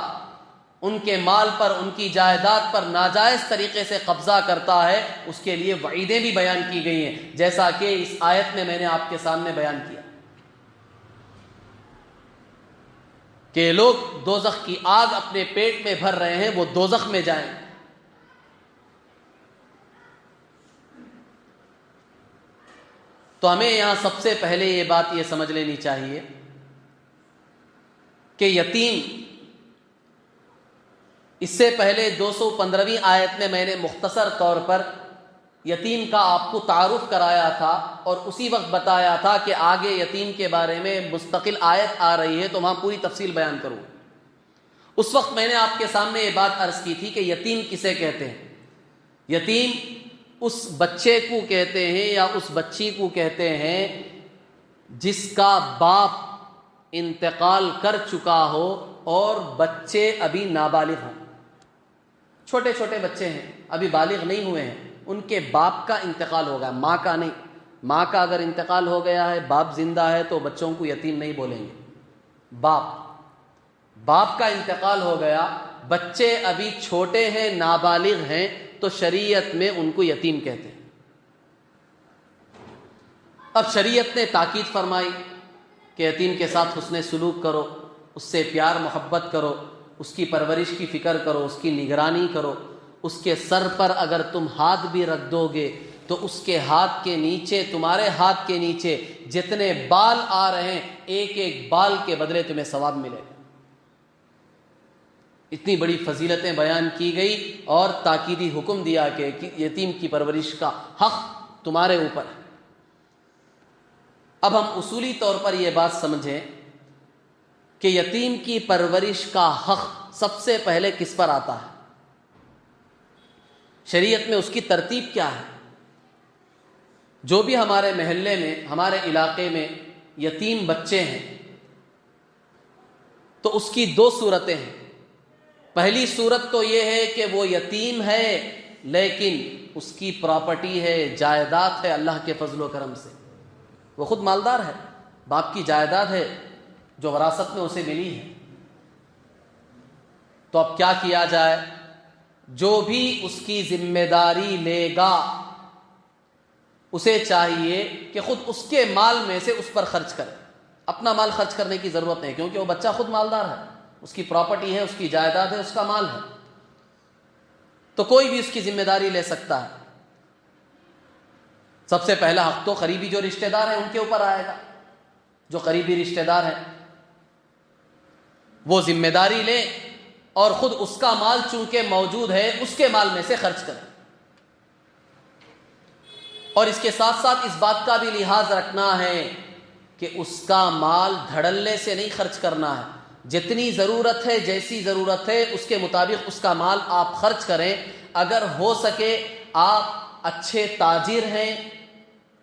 S1: ان کے مال پر، ان کی جائیداد پر ناجائز طریقے سے قبضہ کرتا ہے، اس کے لیے وعیدیں بھی بیان کی گئی ہیں، جیسا کہ اس آیت میں نے آپ کے سامنے بیان کیا کہ لوگ دوزخ کی آگ اپنے پیٹ میں بھر رہے ہیں، وہ دوزخ میں جائیں. تو ہمیں یہاں سب سے پہلے یہ بات یہ سمجھ لینی چاہیے کہ یتیم، اس سے پہلے 215ویں آیت میں نے مختصر طور پر یتیم کا آپ کو تعارف کرایا تھا، اور اسی وقت بتایا تھا کہ آگے یتیم کے بارے میں مستقل آیت آ رہی ہے تو وہاں پوری تفصیل بیان کروں۔ اس وقت میں نے آپ کے سامنے یہ بات عرض کی تھی کہ یتیم کسے کہتے ہیں؟ یتیم اس بچے کو کہتے ہیں یا اس بچی کو کہتے ہیں جس کا باپ انتقال کر چکا ہو اور بچے ابھی نابالغ ہوں۔ چھوٹے چھوٹے بچے ہیں، ابھی بالغ نہیں ہوئے ہیں، ان کے باپ کا انتقال ہو گیا، ماں کا نہیں۔ ماں کا اگر انتقال ہو گیا ہے، باپ زندہ ہے، تو بچوں کو یتیم نہیں بولیں گے۔ باپ کا انتقال ہو گیا، بچے ابھی چھوٹے ہیں، نابالغ ہیں، تو شریعت میں ان کو یتیم کہتے ہیں۔ اب شریعت نے تاکید فرمائی کہ یتیم کے ساتھ حسن سلوک کرو، اس سے پیار محبت کرو، اس کی پرورش کی فکر کرو، اس کی نگرانی کرو۔ اس کے سر پر اگر تم ہاتھ بھی رکھ دو گے تو اس کے ہاتھ کے نیچے، تمہارے ہاتھ کے نیچے جتنے بال آ رہے ہیں، ایک ایک بال کے بدلے تمہیں ثواب ملے گا۔ اتنی بڑی فضیلتیں بیان کی گئی اور تاکیدی حکم دیا کہ یتیم کی پرورش کا حق تمہارے اوپر ہے۔ اب ہم اصولی طور پر یہ بات سمجھیں کہ یتیم کی پرورش کا حق سب سے پہلے کس پر آتا ہے؟ شریعت میں اس کی ترتیب کیا ہے؟ جو بھی ہمارے محلے میں، ہمارے علاقے میں یتیم بچے ہیں تو اس کی دو صورتیں ہیں۔ پہلی صورت تو یہ ہے کہ وہ یتیم ہے لیکن اس کی پراپرٹی ہے، جائیداد ہے، اللہ کے فضل و کرم سے وہ خود مالدار ہے، باپ کی جائیداد ہے جو وراثت میں اسے ملی ہے۔ تو اب کیا کیا جائے؟ جو بھی اس کی ذمہ داری لے گا اسے چاہیے کہ خود اس کے مال میں سے اس پر خرچ کرے۔ اپنا مال خرچ کرنے کی ضرورت نہیں، کیونکہ وہ بچہ خود مالدار ہے، اس کی پراپرٹی ہے، اس کی جائیداد ہے، اس کا مال ہے، تو کوئی بھی اس کی ذمہ داری لے سکتا ہے۔ سب سے پہلا حق تو قریبی جو رشتہ دار ہیں ان کے اوپر آئے گا۔ جو قریبی رشتہ دار ہیں وہ ذمہ داری لے اور خود اس کا مال چونکہ موجود ہے اس کے مال میں سے خرچ کرے، اور اس کے ساتھ ساتھ اس بات کا بھی لحاظ رکھنا ہے کہ اس کا مال دھڑلے سے نہیں خرچ کرنا ہے۔ جتنی ضرورت ہے، جیسی ضرورت ہے اس کے مطابق اس کا مال آپ خرچ کریں۔ اگر ہو سکے آپ اچھے تاجر ہیں،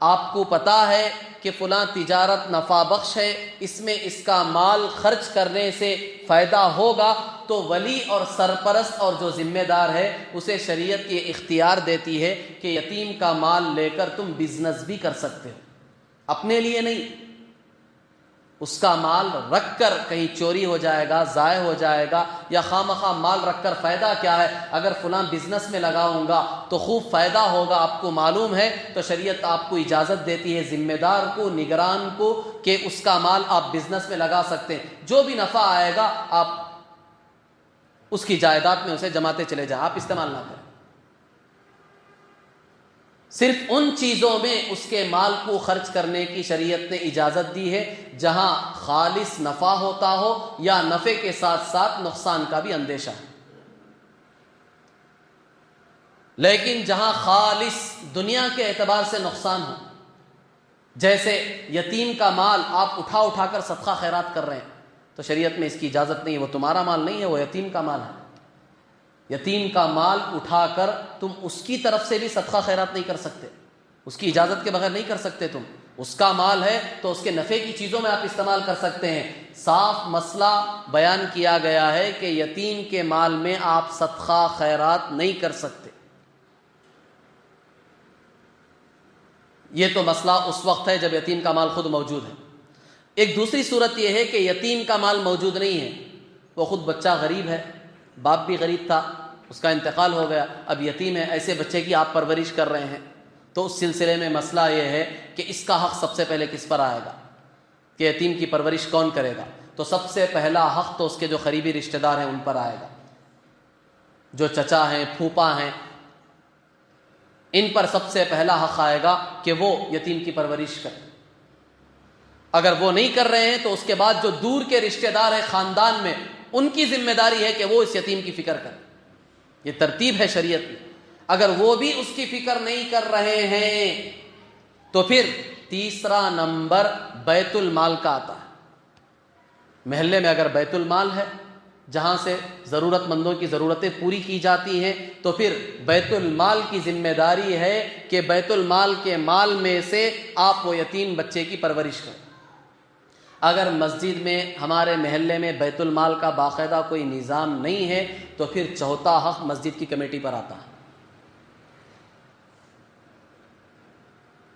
S1: آپ کو پتا ہے کہ فلاں تجارت نفع بخش ہے، اس میں اس کا مال خرچ کرنے سے فائدہ ہوگا، تو ولی اور سرپرست اور جو ذمہ دار ہے اسے شریعت یہ اختیار دیتی ہے کہ یتیم کا مال لے کر تم بزنس بھی کر سکتے ہو، اپنے لیے نہیں۔ اس کا مال رکھ کر کہیں چوری ہو جائے گا، ضائع ہو جائے گا، یا خواہ مال رکھ کر فائدہ کیا ہے؟ اگر فلاں بزنس میں لگاؤں گا تو خوب فائدہ ہوگا، آپ کو معلوم ہے، تو شریعت آپ کو اجازت دیتی ہے، ذمہ دار کو، نگران کو، کہ اس کا مال آپ بزنس میں لگا سکتے ہیں۔ جو بھی نفع آئے گا آپ اس کی جائیداد میں اسے جماتے چلے جائیں، آپ استعمال نہ کریں۔ صرف ان چیزوں میں اس کے مال کو خرچ کرنے کی شریعت نے اجازت دی ہے جہاں خالص نفع ہوتا ہو یا نفع کے ساتھ ساتھ نقصان کا بھی اندیشہ ہے۔ لیکن جہاں خالص دنیا کے اعتبار سے نقصان ہو، جیسے یتیم کا مال آپ اٹھا کر صدقہ خیرات کر رہے ہیں، تو شریعت میں اس کی اجازت نہیں ہے۔ وہ تمہارا مال نہیں ہے، وہ یتیم کا مال ہے۔ یتیم کا مال اٹھا کر تم اس کی طرف سے بھی صدقہ خیرات نہیں کر سکتے، اس کی اجازت کے بغیر نہیں کر سکتے۔ تم اس کا مال ہے تو اس کے نفع کی چیزوں میں آپ استعمال کر سکتے ہیں۔ صاف مسئلہ بیان کیا گیا ہے کہ یتیم کے مال میں آپ صدقہ خیرات نہیں کر سکتے۔ یہ تو مسئلہ اس وقت ہے جب یتیم کا مال خود موجود ہے۔ ایک دوسری صورت یہ ہے کہ یتیم کا مال موجود نہیں ہے، وہ خود بچہ غریب ہے، باپ بھی غریب تھا، اس کا انتقال ہو گیا، اب یتیم ہے، ایسے بچے کی آپ پرورش کر رہے ہیں، تو اس سلسلے میں مسئلہ یہ ہے کہ اس کا حق سب سے پہلے کس پر آئے گا کہ یتیم کی پرورش کون کرے گا؟ تو سب سے پہلا حق تو اس کے جو قریبی رشتہ دار ہیں ان پر آئے گا، جو چچا ہیں، پھوپھا ہیں، ان پر سب سے پہلا حق آئے گا کہ وہ یتیم کی پرورش کریں. اگر وہ نہیں کر رہے ہیں تو اس کے بعد جو دور کے رشتہ دار ہیں خاندان میں، ان کی ذمہ داری ہے کہ وہ اس یتیم کی فکر کریں. یہ ترتیب ہے شریعت میں. اگر وہ بھی اس کی فکر نہیں کر رہے ہیں تو پھر تیسرا نمبر بیت المال کا آتا ہے. محلے میں اگر بیت المال ہے جہاں سے ضرورت مندوں کی ضرورتیں پوری کی جاتی ہیں تو پھر بیت المال کی ذمہ داری ہے کہ بیت المال کے مال میں سے آپ وہ یتیم بچے کی پرورش کریں. اگر مسجد میں ہمارے محلے میں بیت المال کا باقاعدہ کوئی نظام نہیں ہے تو پھر چوتھا حق مسجد کی کمیٹی پر آتا ہے.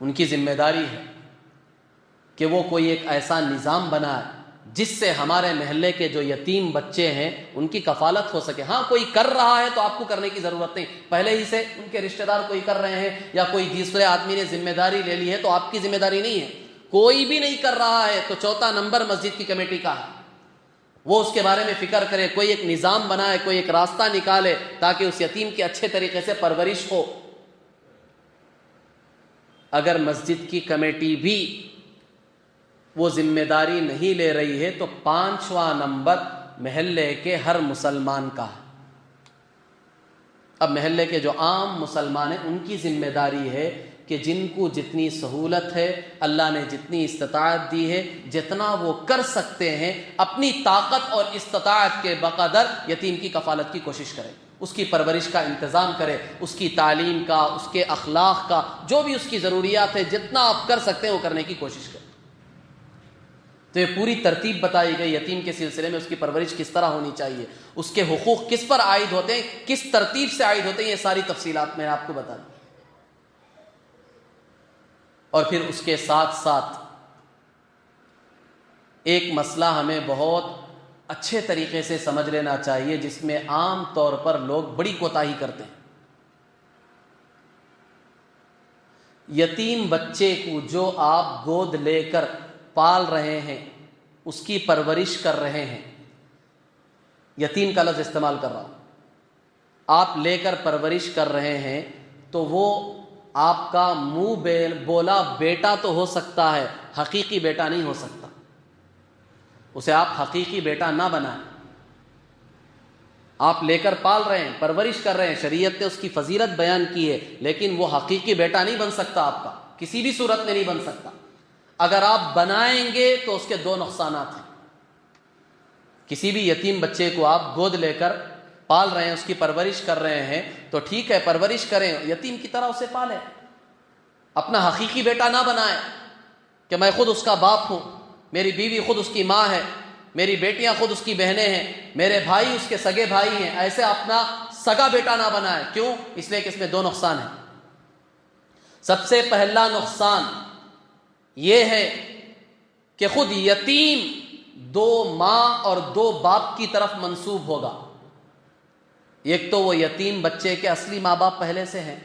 S1: ان کی ذمہ داری ہے کہ وہ کوئی ایک ایسا نظام بنائے جس سے ہمارے محلے کے جو یتیم بچے ہیں ان کی کفالت ہو سکے. ہاں کوئی کر رہا ہے تو آپ کو کرنے کی ضرورت نہیں، پہلے ہی سے ان کے رشتہ دار کوئی کر رہے ہیں یا کوئی دوسرے آدمی نے ذمہ داری لے لی ہے تو آپ کی ذمہ داری نہیں ہے. کوئی بھی نہیں کر رہا ہے تو چوتھا نمبر مسجد کی کمیٹی کا ہے. وہ اس کے بارے میں فکر کرے، کوئی ایک نظام بنائے، کوئی ایک راستہ نکالے تاکہ اس یتیم کی اچھے طریقے سے پرورش ہو. اگر مسجد کی کمیٹی بھی وہ ذمہ داری نہیں لے رہی ہے تو پانچواں نمبر محلے کے ہر مسلمان کا ہے. اب محلے کے جو عام مسلمان ہیں ان کی ذمہ داری ہے کہ جن کو جتنی سہولت ہے، اللہ نے جتنی استطاعت دی ہے، جتنا وہ کر سکتے ہیں اپنی طاقت اور استطاعت کے بقدر یتیم کی کفالت کی کوشش کریں، اس کی پرورش کا انتظام کرے، اس کی تعلیم کا، اس کے اخلاق کا، جو بھی اس کی ضروریات ہے جتنا آپ کر سکتے ہیں وہ کرنے کی کوشش کریں. تو یہ پوری ترتیب بتائی گئی یتیم کے سلسلے میں، اس کی پرورش کس طرح ہونی چاہیے، اس کے حقوق کس پر عائد ہوتے ہیں، کس ترتیب سے عائد ہوتے ہیں، یہ ساری تفصیلات میں نے آپ کو بتا دی. اور پھر اس کے ساتھ ساتھ ایک مسئلہ ہمیں بہت اچھے طریقے سے سمجھ لینا چاہیے جس میں عام طور پر لوگ بڑی کوتاہی کرتے ہیں. یتیم بچے کو جو آپ گود لے کر پال رہے ہیں، اس کی پرورش کر رہے ہیں، یتیم کا لفظ استعمال کر رہا ہوں، آپ لے کر پرورش کر رہے ہیں تو وہ آپ کا منہ بولا بیٹا تو ہو سکتا ہے، حقیقی بیٹا نہیں ہو سکتا. اسے آپ حقیقی بیٹا نہ بنائیں. آپ لے کر پال رہے ہیں، پرورش کر رہے ہیں، شریعت نے اس کی فضیلت بیان کی ہے، لیکن وہ حقیقی بیٹا نہیں بن سکتا آپ کا، کسی بھی صورت میں نہیں بن سکتا. اگر آپ بنائیں گے تو اس کے دو نقصانات ہیں. کسی بھی یتیم بچے کو آپ گود لے کر پال رہے ہیں، اس کی پرورش کر رہے ہیں تو ٹھیک ہے، پرورش کریں، یتیم کی طرح اسے پالیں، اپنا حقیقی بیٹا نہ بنائیں کہ میں خود اس کا باپ ہوں، میری بیوی خود اس کی ماں ہے، میری بیٹیاں خود اس کی بہنیں ہیں، میرے بھائی اس کے سگے بھائی ہیں. ایسے اپنا سگا بیٹا نہ بنائیں. کیوں؟ اس لیے کہ اس میں دو نقصان ہیں. سب سے پہلا نقصان یہ ہے کہ خود یتیم دو ماں اور دو باپ کی طرف منسوب ہوگا. ایک تو وہ یتیم بچے کے اصلی ماں باپ پہلے سے ہیں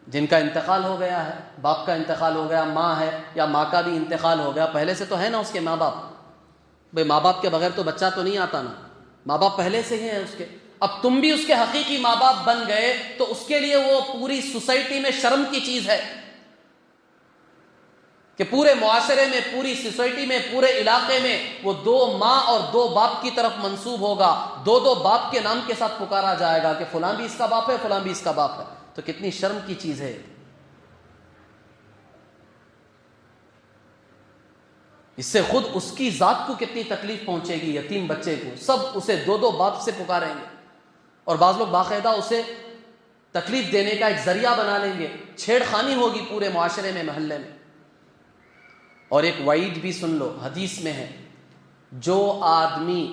S1: جن کا انتقال ہو گیا ہے، باپ کا انتقال ہو گیا، ماں ہے یا ماں کا بھی انتقال ہو گیا، پہلے سے تو ہے نا اس کے ماں باپ. بھئی ماں باپ کے بغیر تو بچہ تو نہیں آتا نا، ماں باپ پہلے سے ہی ہیں اس کے. اب تم بھی اس کے حقیقی ماں باپ بن گئے تو اس کے لیے وہ پوری سوسائٹی میں شرم کی چیز ہے کہ پورے معاشرے میں، پوری سوسائٹی میں، پورے علاقے میں وہ دو ماں اور دو باپ کی طرف منسوب ہوگا، دو دو باپ کے نام کے ساتھ پکارا جائے گا کہ فلاں بھی اس کا باپ ہے، فلاں بھی اس کا باپ ہے. تو کتنی شرم کی چیز ہے. اس سے خود اس کی ذات کو کتنی تکلیف پہنچے گی. یتیم بچے کو سب اسے دو دو باپ سے پکاریں گے اور بعض لوگ باقاعدہ اسے تکلیف دینے کا ایک ذریعہ بنا لیں گے. چھیڑ خانی ہوگی پورے معاشرے میں، محلے میں. اور ایک وعید بھی سن لو، حدیث میں ہے، جو آدمی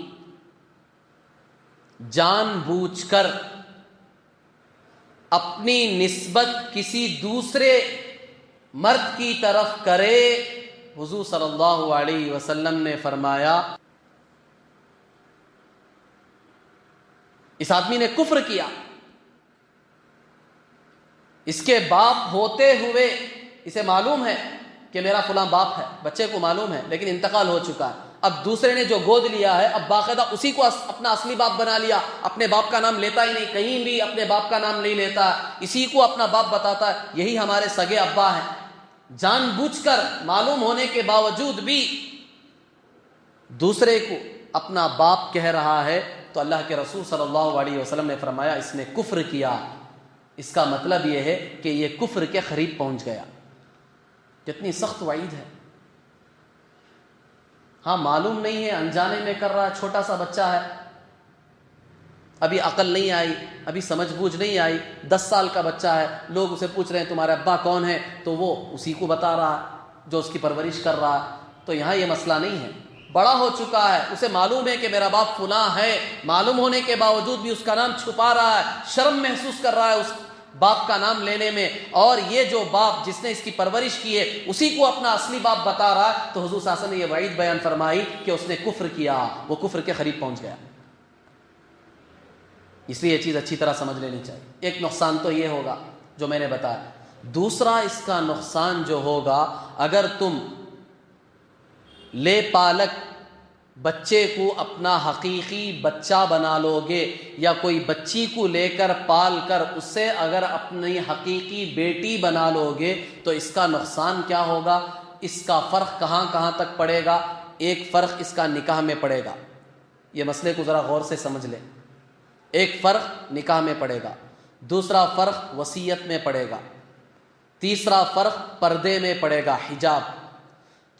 S1: جان بوجھ کر اپنی نسبت کسی دوسرے مرد کی طرف کرے، حضور صلی اللہ علیہ وسلم نے فرمایا اس آدمی نے کفر کیا. اس کے باپ ہوتے ہوئے اسے معلوم ہے کہ میرا فلاں باپ ہے، بچے کو معلوم ہے لیکن انتقال ہو چکا ہے، اب دوسرے نے جو گود لیا ہے اب باقاعدہ اسی کو اپنا اصلی باپ بنا لیا، اپنے باپ کا نام لیتا ہی نہیں، کہیں بھی اپنے باپ کا نام نہیں لیتا، اسی کو اپنا باپ بتاتا ہے، یہی ہمارے سگے ابا ہیں۔ جان بوجھ کر معلوم ہونے کے باوجود بھی دوسرے کو اپنا باپ کہہ رہا ہے تو اللہ کے رسول صلی اللہ علیہ وسلم نے فرمایا اس نے کفر کیا۔ اس کا مطلب یہ ہے کہ یہ کفر کے قریب پہنچ گیا۔ کتنی سخت وعید ہے۔ ہاں معلوم نہیں ہے، انجانے میں کر رہا ہے، چھوٹا سا بچہ ہے، ابھی عقل نہیں آئی، ابھی سمجھ بوجھ نہیں آئی، 10 سال کا بچہ ہے، لوگ اسے پوچھ رہے ہیں تمہارے ابا کون ہے، تو وہ اسی کو بتا رہا ہے جو اس کی پرورش کر رہا ہے۔ تو یہاں یہ مسئلہ نہیں ہے، بڑا ہو چکا ہے، اسے معلوم ہے کہ میرا باپ فلاں ہے، معلوم ہونے کے باوجود بھی اس کا نام چھپا رہا ہے، شرم محسوس کر رہا ہے اس باپ کا نام لینے میں، اور یہ جو باپ جس نے اس کی پرورش کی ہے اسی کو اپنا اصلی باپ بتا رہا ہے، تو حضور صلی اللہ علیہ وسلم نے یہ وعید بیان فرمائی کہ اس نے کفر کیا، وہ کفر کے قریب پہنچ گیا۔ اس لیے یہ چیز اچھی طرح سمجھ لینی چاہیے۔ ایک نقصان تو یہ ہوگا جو میں نے بتایا، دوسرا اس کا نقصان جو ہوگا، اگر تم لے پالک بچے کو اپنا حقیقی بچہ بنا لو گے، یا کوئی بچی کو لے کر پال کر اس سے اگر اپنی حقیقی بیٹی بنا لو گے، تو اس کا نقصان کیا ہوگا؟ اس کا فرق کہاں کہاں تک پڑے گا؟ ایک فرق اس کا نکاح میں پڑے گا۔ یہ مسئلے کو ذرا غور سے سمجھ لیں۔ ایک فرق نکاح میں پڑے گا، دوسرا فرق وصیت میں پڑے گا، تیسرا فرق پردے میں پڑے گا، حجاب،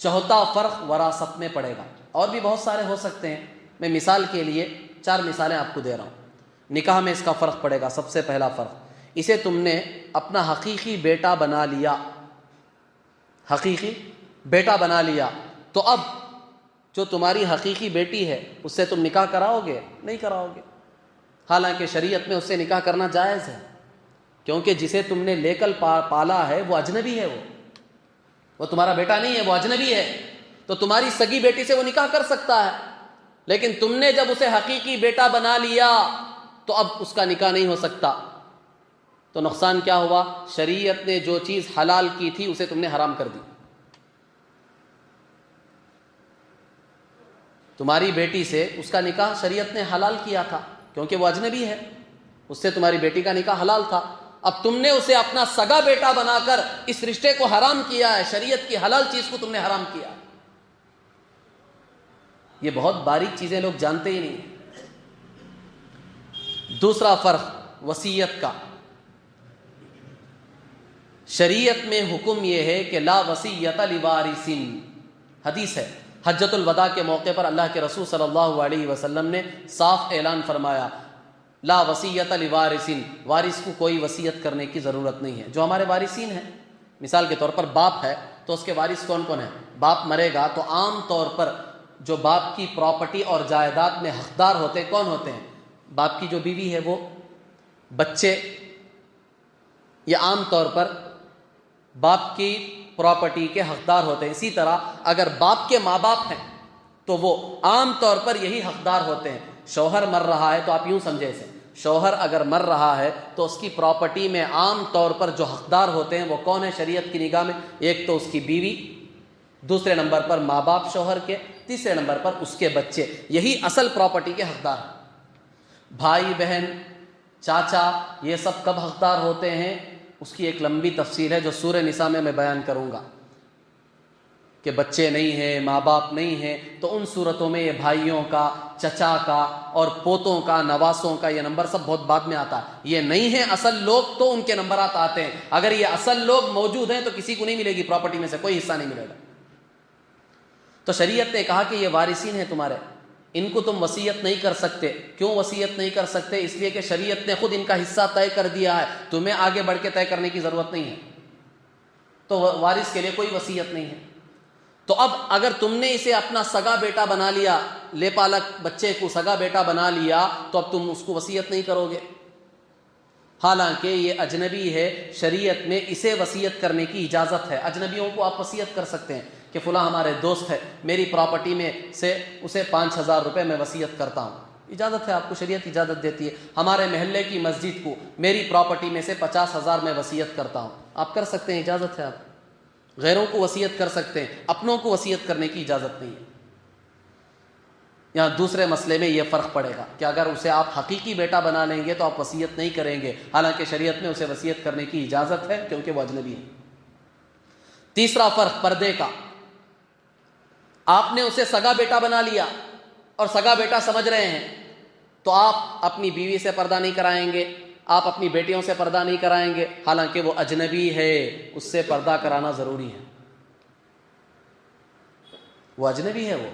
S1: چوتھا فرق وراثت میں پڑے گا، اور بھی بہت سارے ہو سکتے ہیں۔ میں مثال کے لیے 4 مثالیں آپ کو دے رہا ہوں۔ نکاح میں اس کا فرق پڑے گا۔ سب سے پہلا فرق، اسے تم نے اپنا حقیقی بیٹا بنا لیا، حقیقی بیٹا بنا لیا، تو اب جو تمہاری حقیقی بیٹی ہے اس سے تم نکاح کراؤ گے؟ نہیں کراؤ گے، حالانکہ شریعت میں اس سے نکاح کرنا جائز ہے، کیونکہ جسے تم نے لے کر پالا ہے وہ اجنبی ہے، وہ تمہارا بیٹا نہیں ہے، وہ اجنبی ہے۔ تو تمہاری سگی بیٹی سے وہ نکاح کر سکتا ہے، لیکن تم نے جب اسے حقیقی بیٹا بنا لیا تو اب اس کا نکاح نہیں ہو سکتا۔ تو نقصان کیا ہوا؟ شریعت نے جو چیز حلال کی تھی اسے تم نے حرام کر دی۔ تمہاری بیٹی سے اس کا نکاح شریعت نے حلال کیا تھا کیونکہ وہ اجنبی ہے، اس سے تمہاری بیٹی کا نکاح حلال تھا۔ اب تم نے اسے اپنا سگا بیٹا بنا کر اس رشتے کو حرام کیا ہے، شریعت کی حلال چیز کو تم نے حرام کیا۔ یہ بہت باریک چیزیں لوگ جانتے ہی نہیں۔ دوسرا فرق وصیت کا۔ شریعت میں حکم یہ ہے کہ لا وصیت لوارث، حدیث ہے، حجۃ الوداع کے موقع پر اللہ کے رسول صلی اللہ علیہ وسلم نے صاف اعلان فرمایا، لا وصیت لوارث، وارث کو کوئی وصیت کرنے کی ضرورت نہیں ہے۔ جو ہمارے وارثین ہیں، مثال کے طور پر باپ ہے تو اس کے وارث کون کون ہیں؟ باپ مرے گا تو عام طور پر جو باپ کی پراپرٹی اور جائیداد میں حقدار ہوتے ہیں کون ہوتے ہیں؟ باپ کی جو بیوی ہے، وہ بچے، یہ عام طور پر باپ کی پراپرٹی کے حقدار ہوتے ہیں۔ اسی طرح اگر باپ کے ماں باپ ہیں تو وہ عام طور پر یہی حقدار ہوتے ہیں۔ شوہر مر رہا ہے تو آپ یوں سمجھے اسے، شوہر اگر مر رہا ہے تو اس کی پراپرٹی میں عام طور پر جو حقدار ہوتے ہیں وہ کون ہے شریعت کی نگاہ میں؟ ایک تو اس کی بیوی، دوسرے نمبر پر ماں باپ شوہر کے، تیسرے نمبر پر اس کے بچے، یہی اصل پراپرٹی کے حقدار ہیں۔ بھائی بہن چاچا یہ سب کب حقدار ہوتے ہیں؟ اس کی ایک لمبی تفصیل ہے جو سورہ نساء میں بیان کروں گا کہ بچے نہیں ہیں، ماں باپ نہیں ہیں، تو ان صورتوں میں یہ بھائیوں کا، چچا کا اور پوتوں کا، نواسوں کا، یہ نمبر سب بہت بعد میں آتا ہے۔ یہ نہیں ہیں اصل لوگ تو ان کے نمبرات آتے ہیں۔ اگر یہ اصل لوگ موجود ہیں تو کسی کو نہیں ملے گی پراپرٹی میں سے کوئی حصہ نہیں ملے گا۔ تو شریعت نے کہا کہ یہ وارثین ہیں تمہارے، ان کو تم وصیت نہیں کر سکتے۔ کیوں وصیت نہیں کر سکتے؟ اس لیے کہ شریعت نے خود ان کا حصہ طے کر دیا ہے، تمہیں آگے بڑھ کے طے کرنے کی ضرورت نہیں ہے، تو وارث کے لیے کوئی وصیت نہیں ہے۔ تو اب اگر تم نے اسے اپنا سگا بیٹا بنا لیا، لے پالک بچے کو سگا بیٹا بنا لیا، تو اب تم اس کو وصیت نہیں کرو گے، حالانکہ یہ اجنبی ہے، شریعت میں اسے وصیت کرنے کی اجازت ہے۔ اجنبیوں کو آپ وصیت کر سکتے ہیں کہ فلاں ہمارے دوست ہے، میری پراپرٹی میں سے اسے 5000 روپے میں وصیت کرتا ہوں، اجازت ہے آپ کو، شریعت اجازت دیتی ہے۔ ہمارے محلے کی مسجد کو میری پراپرٹی میں سے 50,000 میں وصیت کرتا ہوں، آپ کر سکتے ہیں، اجازت ہے۔ آپ غیروں کو وصیت کر سکتے ہیں، اپنوں کو وصیت کرنے کی اجازت نہیں ہے۔ یہاں دوسرے مسئلے میں یہ فرق پڑے گا کہ اگر اسے آپ حقیقی بیٹا بنا لیں گے تو آپ وصیت نہیں کریں گے، حالانکہ شریعت میں اسے وصیت کرنے کی اجازت ہے کیونکہ وہ اجنبی ہے۔ تیسرا فرق پردے کا، آپ نے اسے سگا بیٹا بنا لیا اور سگا بیٹا سمجھ رہے ہیں تو آپ اپنی بیوی سے پردہ نہیں کرائیں گے، آپ اپنی بیٹیوں سے پردہ نہیں کرائیں گے، حالانکہ وہ اجنبی ہے، اس سے پردہ کرانا ضروری ہے، وہ اجنبی ہے، وہ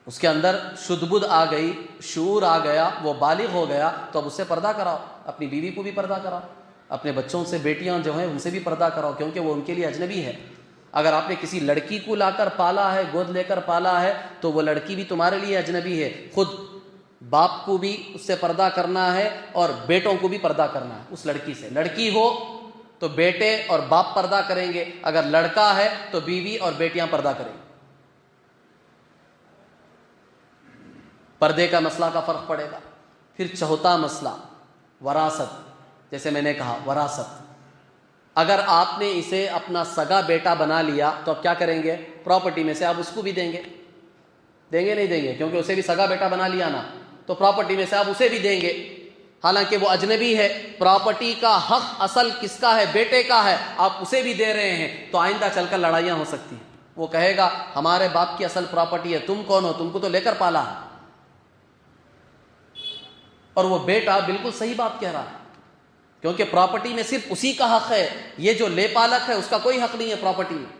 S1: اس کے اندر شدھ بدھ آ گئی، شعور آ گیا، وہ بالغ ہو گیا، تو اب اس سے پردہ کراؤ، اپنی بیوی کو بھی پردہ کراؤ، اپنے بچوں سے، بیٹیاں جو ہیں ان سے بھی پردہ کراؤ، کیونکہ وہ ان کے لیے اجنبی ہے۔ اگر آپ نے کسی لڑکی کو لا کر پالا ہے، گود لے کر پالا ہے، تو وہ لڑکی بھی تمہارے لیے اجنبی ہے، خود باپ کو بھی اس سے پردہ کرنا ہے اور بیٹوں کو بھی پردہ کرنا ہے اس لڑکی سے۔ لڑکی ہو تو بیٹے اور باپ پردہ کریں گے، اگر لڑکا ہے تو بیوی اور بیٹیاں پردہ کریں گے۔ پردے کا مسئلہ کا فرق پڑے گا۔ پھر چوتھا مسئلہ وراثت، جیسے میں نے کہا وراثت، اگر آپ نے اسے اپنا سگا بیٹا بنا لیا تو اب کیا کریں گے؟ پراپرٹی میں سے آپ اس کو بھی دیں گے، دیں گے نہیں دیں گے؟ کیونکہ اسے بھی سگا بیٹا بنا لیا نا، تو پراپرٹی میں سے آپ اسے بھی دیں گے، حالانکہ وہ اجنبی ہے۔ پراپرٹی کا حق اصل کس کا ہے؟ بیٹے کا ہے، آپ اسے بھی دے رہے ہیں، تو آئندہ چل کر لڑائیاں ہو سکتی ہیں۔ وہ کہے گا ہمارے باپ کی اصل پراپرٹی ہے، تم کون ہو؟ تم کو تو لے کر پالا ہے۔ اور وہ بیٹا بالکل صحیح بات کہہ رہا ہے، کیونکہ پراپرٹی میں صرف اسی کا حق ہے، یہ جو لے پالک ہے اس کا کوئی حق نہیں ہے پراپرٹی میں۔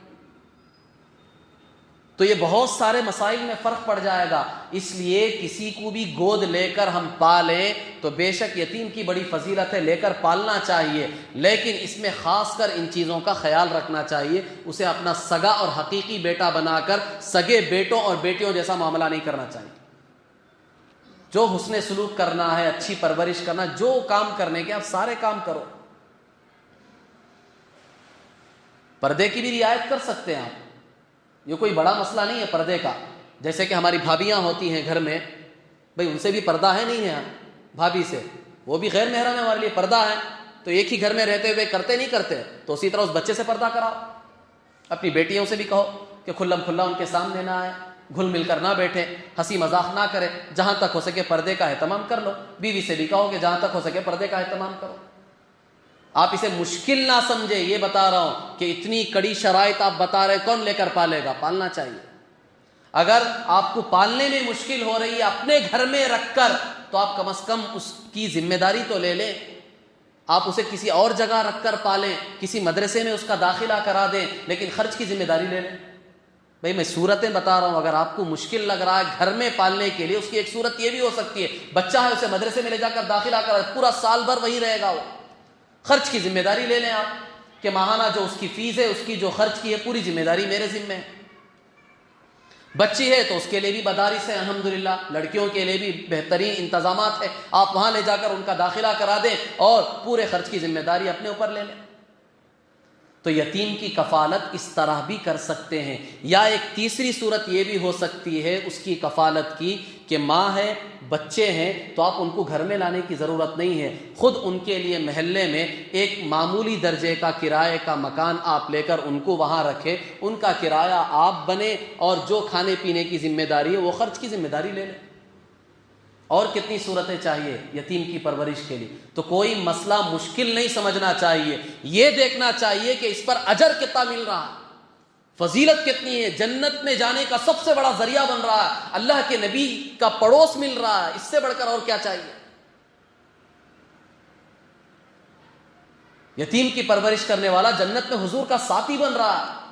S1: تو یہ بہت سارے مسائل میں فرق پڑ جائے گا، اس لیے کسی کو بھی گود لے کر ہم پالیں تو بے شک یتیم کی بڑی فضیلت ہے، لے کر پالنا چاہیے، لیکن اس میں خاص کر ان چیزوں کا خیال رکھنا چاہیے، اسے اپنا سگا اور حقیقی بیٹا بنا کر سگے بیٹوں اور بیٹیوں جیسا معاملہ نہیں کرنا چاہیے۔ جو حسن سلوک کرنا ہے، اچھی پرورش کرنا، جو کام کرنے کے آپ سارے کام کرو۔ پردے کی بھی رعایت کر سکتے ہیں آپ، یہ کوئی بڑا مسئلہ نہیں ہے پردے کا۔ جیسے کہ ہماری بھابیاں ہوتی ہیں گھر میں، بھئی ان سے بھی پردہ ہے نہیں ہے، بھابی سے، وہ بھی غیر محرم ہے، ہمارے لیے پردہ ہے، تو ایک ہی گھر میں رہتے ہوئے کرتے نہیں کرتے، تو اسی طرح اس بچے سے پردہ کراؤ۔ اپنی بیٹیوں سے بھی کہو کہ کھلم کھلا ان کے سامنے نہ آئے، گھل مل کر نہ بیٹھے، ہنسی مذاق نہ کرے، جہاں تک ہو سکے پردے کا اہتمام کر لو۔ بیوی سے بھی کہو کہ جہاں تک ہو سکے پردے کا اہتمام کرو۔ آپ اسے مشکل نہ سمجھے، یہ بتا رہا ہوں کہ اتنی کڑی شرائط آپ بتا رہے، کون لے کر پالے گا؟ پالنا چاہیے۔ اگر آپ کو پالنے میں مشکل ہو رہی ہے اپنے گھر میں رکھ کر، تو آپ کم از کم اس کی ذمہ داری تو لے لیں، آپ اسے کسی اور جگہ رکھ کر پالیں، کسی مدرسے میں اس کا داخلہ کرا دیں، لیکن خرچ کی ذمہ داری لے لیں۔ بھئی میں صورتیں بتا رہا ہوں، اگر آپ کو مشکل لگ رہا ہے گھر میں پالنے کے لیے، اس کی ایک صورت یہ بھی ہو سکتی ہے، بچہ ہے اسے مدرسے میں لے جا کر داخلہ کرا، پورا سال بھر وہی رہے گا، وہ خرچ کی ذمہ داری لے لیں آپ کہ ماہانہ جو اس کی فیس ہے، اس کی جو خرچ کی ہے، پوری ذمہ داری میرے ذمہ ہے۔ بچی ہے تو اس کے لیے بھی مدارس ہے، الحمدللہ، لڑکیوں کے لیے بھی بہترین انتظامات ہے، آپ وہاں لے جا کر ان کا داخلہ کرا دیں اور پورے خرچ کی ذمہ داری اپنے اوپر لے لیں۔ تو یتیم کی کفالت اس طرح بھی کر سکتے ہیں، یا ایک تیسری صورت یہ بھی ہو سکتی ہے اس کی کفالت کی کہ ماں ہے، بچے ہیں، تو آپ ان کو گھر میں لانے کی ضرورت نہیں ہے، خود ان کے لیے محلے میں ایک معمولی درجے کا کرائے کا مکان آپ لے کر ان کو وہاں رکھیں، ان کا کرایہ آپ بنے اور جو کھانے پینے کی ذمہ داری ہے وہ خرچ کی ذمہ داری لے لیں۔ اور کتنی صورتیں چاہیے یتیم کی پرورش کے لیے؟ تو کوئی مسئلہ مشکل نہیں سمجھنا چاہیے، یہ دیکھنا چاہیے کہ اس پر اجر کتنا مل رہا ہے، فضیلت کتنی ہے، جنت میں جانے کا سب سے بڑا ذریعہ بن رہا ہے، اللہ کے نبی کا پڑوس مل رہا ہے، اس سے بڑھ کر اور کیا چاہیے؟ یتیم کی پرورش کرنے والا جنت میں حضور کا ساتھی بن رہا ہے۔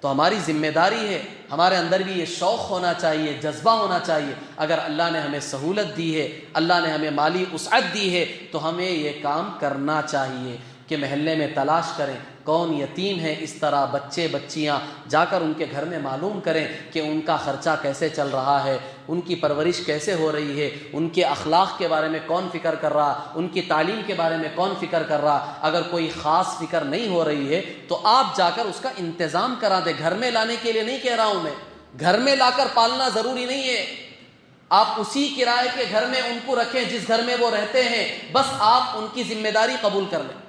S1: تو ہماری ذمہ داری ہے، ہمارے اندر بھی یہ شوق ہونا چاہیے، جذبہ ہونا چاہیے، اگر اللہ نے ہمیں سہولت دی ہے، اللہ نے ہمیں مالی وسعت دی ہے، تو ہمیں یہ کام کرنا چاہیے کہ محلے میں تلاش کریں کون یتیم ہے، اس طرح بچے بچیاں جا کر ان کے گھر میں معلوم کریں کہ ان کا خرچہ کیسے چل رہا ہے، ان کی پرورش کیسے ہو رہی ہے، ان کے اخلاق کے بارے میں کون فکر کر رہا، ان کی تعلیم کے بارے میں کون فکر کر رہا۔ اگر کوئی خاص فکر نہیں ہو رہی ہے تو آپ جا کر اس کا انتظام کرا دیں۔ گھر میں لانے کے لیے نہیں کہہ رہا ہوں میں، گھر میں لا کر پالنا ضروری نہیں ہے، آپ اسی کرائے کے گھر میں ان کو رکھیں جس گھر میں وہ رہتے ہیں، بس آپ ان کی ذمہ داری قبول کر لیں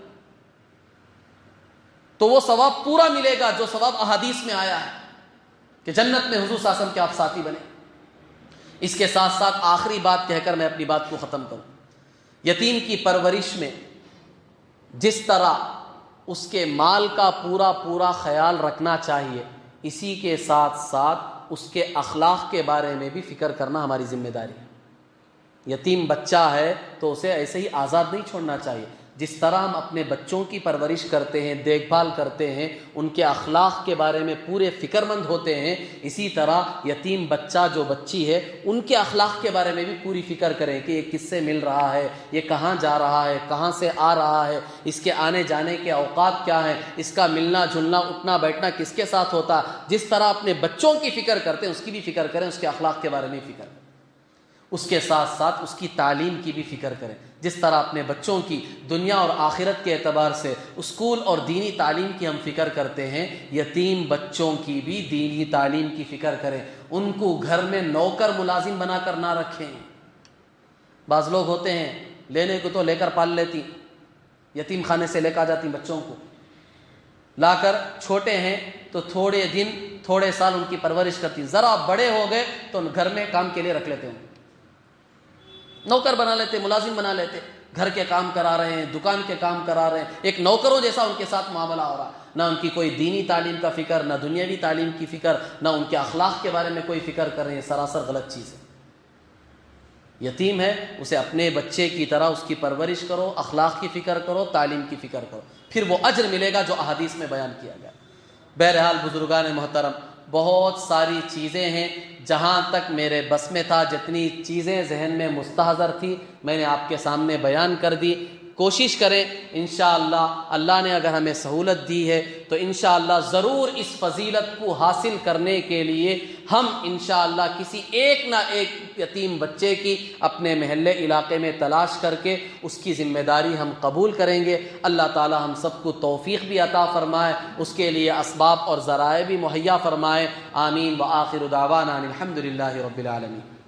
S1: تو وہ ثواب پورا ملے گا جو ثواب احادیث میں آیا ہے۔ کہ جنت میں حضور صلی اللہ علیہ وسلم کے آپ ساتھی بنے۔ اس کے ساتھ ساتھ آخری بات کہہ کر میں اپنی بات کو ختم کروں، یتیم کی پرورش میں جس طرح اس کے مال کا پورا خیال رکھنا چاہیے، اسی کے ساتھ ساتھ اس کے اخلاق کے بارے میں بھی فکر کرنا ہماری ذمہ داری ہے۔ یتیم بچہ ہے تو اسے ایسے ہی آزاد نہیں چھوڑنا چاہیے۔ جس طرح ہم اپنے بچوں کی پرورش کرتے ہیں، دیکھ بھال کرتے ہیں، ان کے اخلاق کے بارے میں پورے فکر مند ہوتے ہیں، اسی طرح یتیم بچہ جو بچی ہے ان کے اخلاق کے بارے میں بھی پوری فکر کریں کہ یہ کس سے مل رہا ہے، یہ کہاں جا رہا ہے، کہاں سے آ رہا ہے، اس کے آنے جانے کے اوقات کیا ہیں، اس کا ملنا جلنا اٹھنا بیٹھنا کس کے ساتھ ہوتا ہے۔ جس طرح اپنے بچوں کی فکر کرتے ہیں اس کی بھی فکر کریں، اس کے اخلاق کے بارے میں فکر کریں، اس کے ساتھ ساتھ اس کی تعلیم کی بھی فکر کریں۔ جس طرح اپنے بچوں کی دنیا اور آخرت کے اعتبار سے اسکول اور دینی تعلیم کی ہم فکر کرتے ہیں، یتیم بچوں کی بھی دینی تعلیم کی فکر کریں۔ ان کو گھر میں نوکر ملازم بنا کر نہ رکھیں۔ بعض لوگ ہوتے ہیں لینے کو تو لے کر پال لیتی، یتیم خانے سے لے کر آ جاتی بچوں کو، لا کر چھوٹے ہیں تو تھوڑے دن تھوڑے سال ان کی پرورش کرتی، ذرا بڑے ہو گئے تو گھر میں کام کے لیے رکھ لیتے ہیں، نوکر بنا لیتے، ملازم بنا لیتے، گھر کے کام کرا رہے ہیں، دکان کے کام کرا رہے ہیں، ایک نوکروں جیسا ان کے ساتھ معاملہ ہو رہا، نہ ان کی کوئی دینی تعلیم کا فکر، نہ دنیاوی تعلیم کی فکر، نہ ان کے اخلاق کے بارے میں کوئی فکر کر رہے ہیں۔ سراسر غلط چیز ہے۔ یتیم ہے اسے اپنے بچے کی طرح اس کی پرورش کرو، اخلاق کی فکر کرو، تعلیم کی فکر کرو، پھر وہ اجر ملے گا جو احادیث میں بیان کیا گیا۔ بہرحال بزرگان محترم، بہت ساری چیزیں ہیں، جہاں تک میرے بس میں تھا جتنی چیزیں ذہن میں مستحضر تھی میں نے آپ کے سامنے بیان کر دی۔ کوشش کریں انشاءاللہ، اللہ نے اگر ہمیں سہولت دی ہے تو انشاءاللہ ضرور اس فضیلت کو حاصل کرنے کے لیے ہم انشاءاللہ کسی ایک نہ ایک یتیم بچے کی اپنے محلے علاقے میں تلاش کر کے اس کی ذمہ داری ہم قبول کریں گے۔ اللہ تعالی ہم سب کو توفیق بھی عطا فرمائے، اس کے لیے اسباب اور ذرائع بھی مہیا فرمائے۔ آمین۔ وآخر دعوانا الحمدللہ رب العالمین۔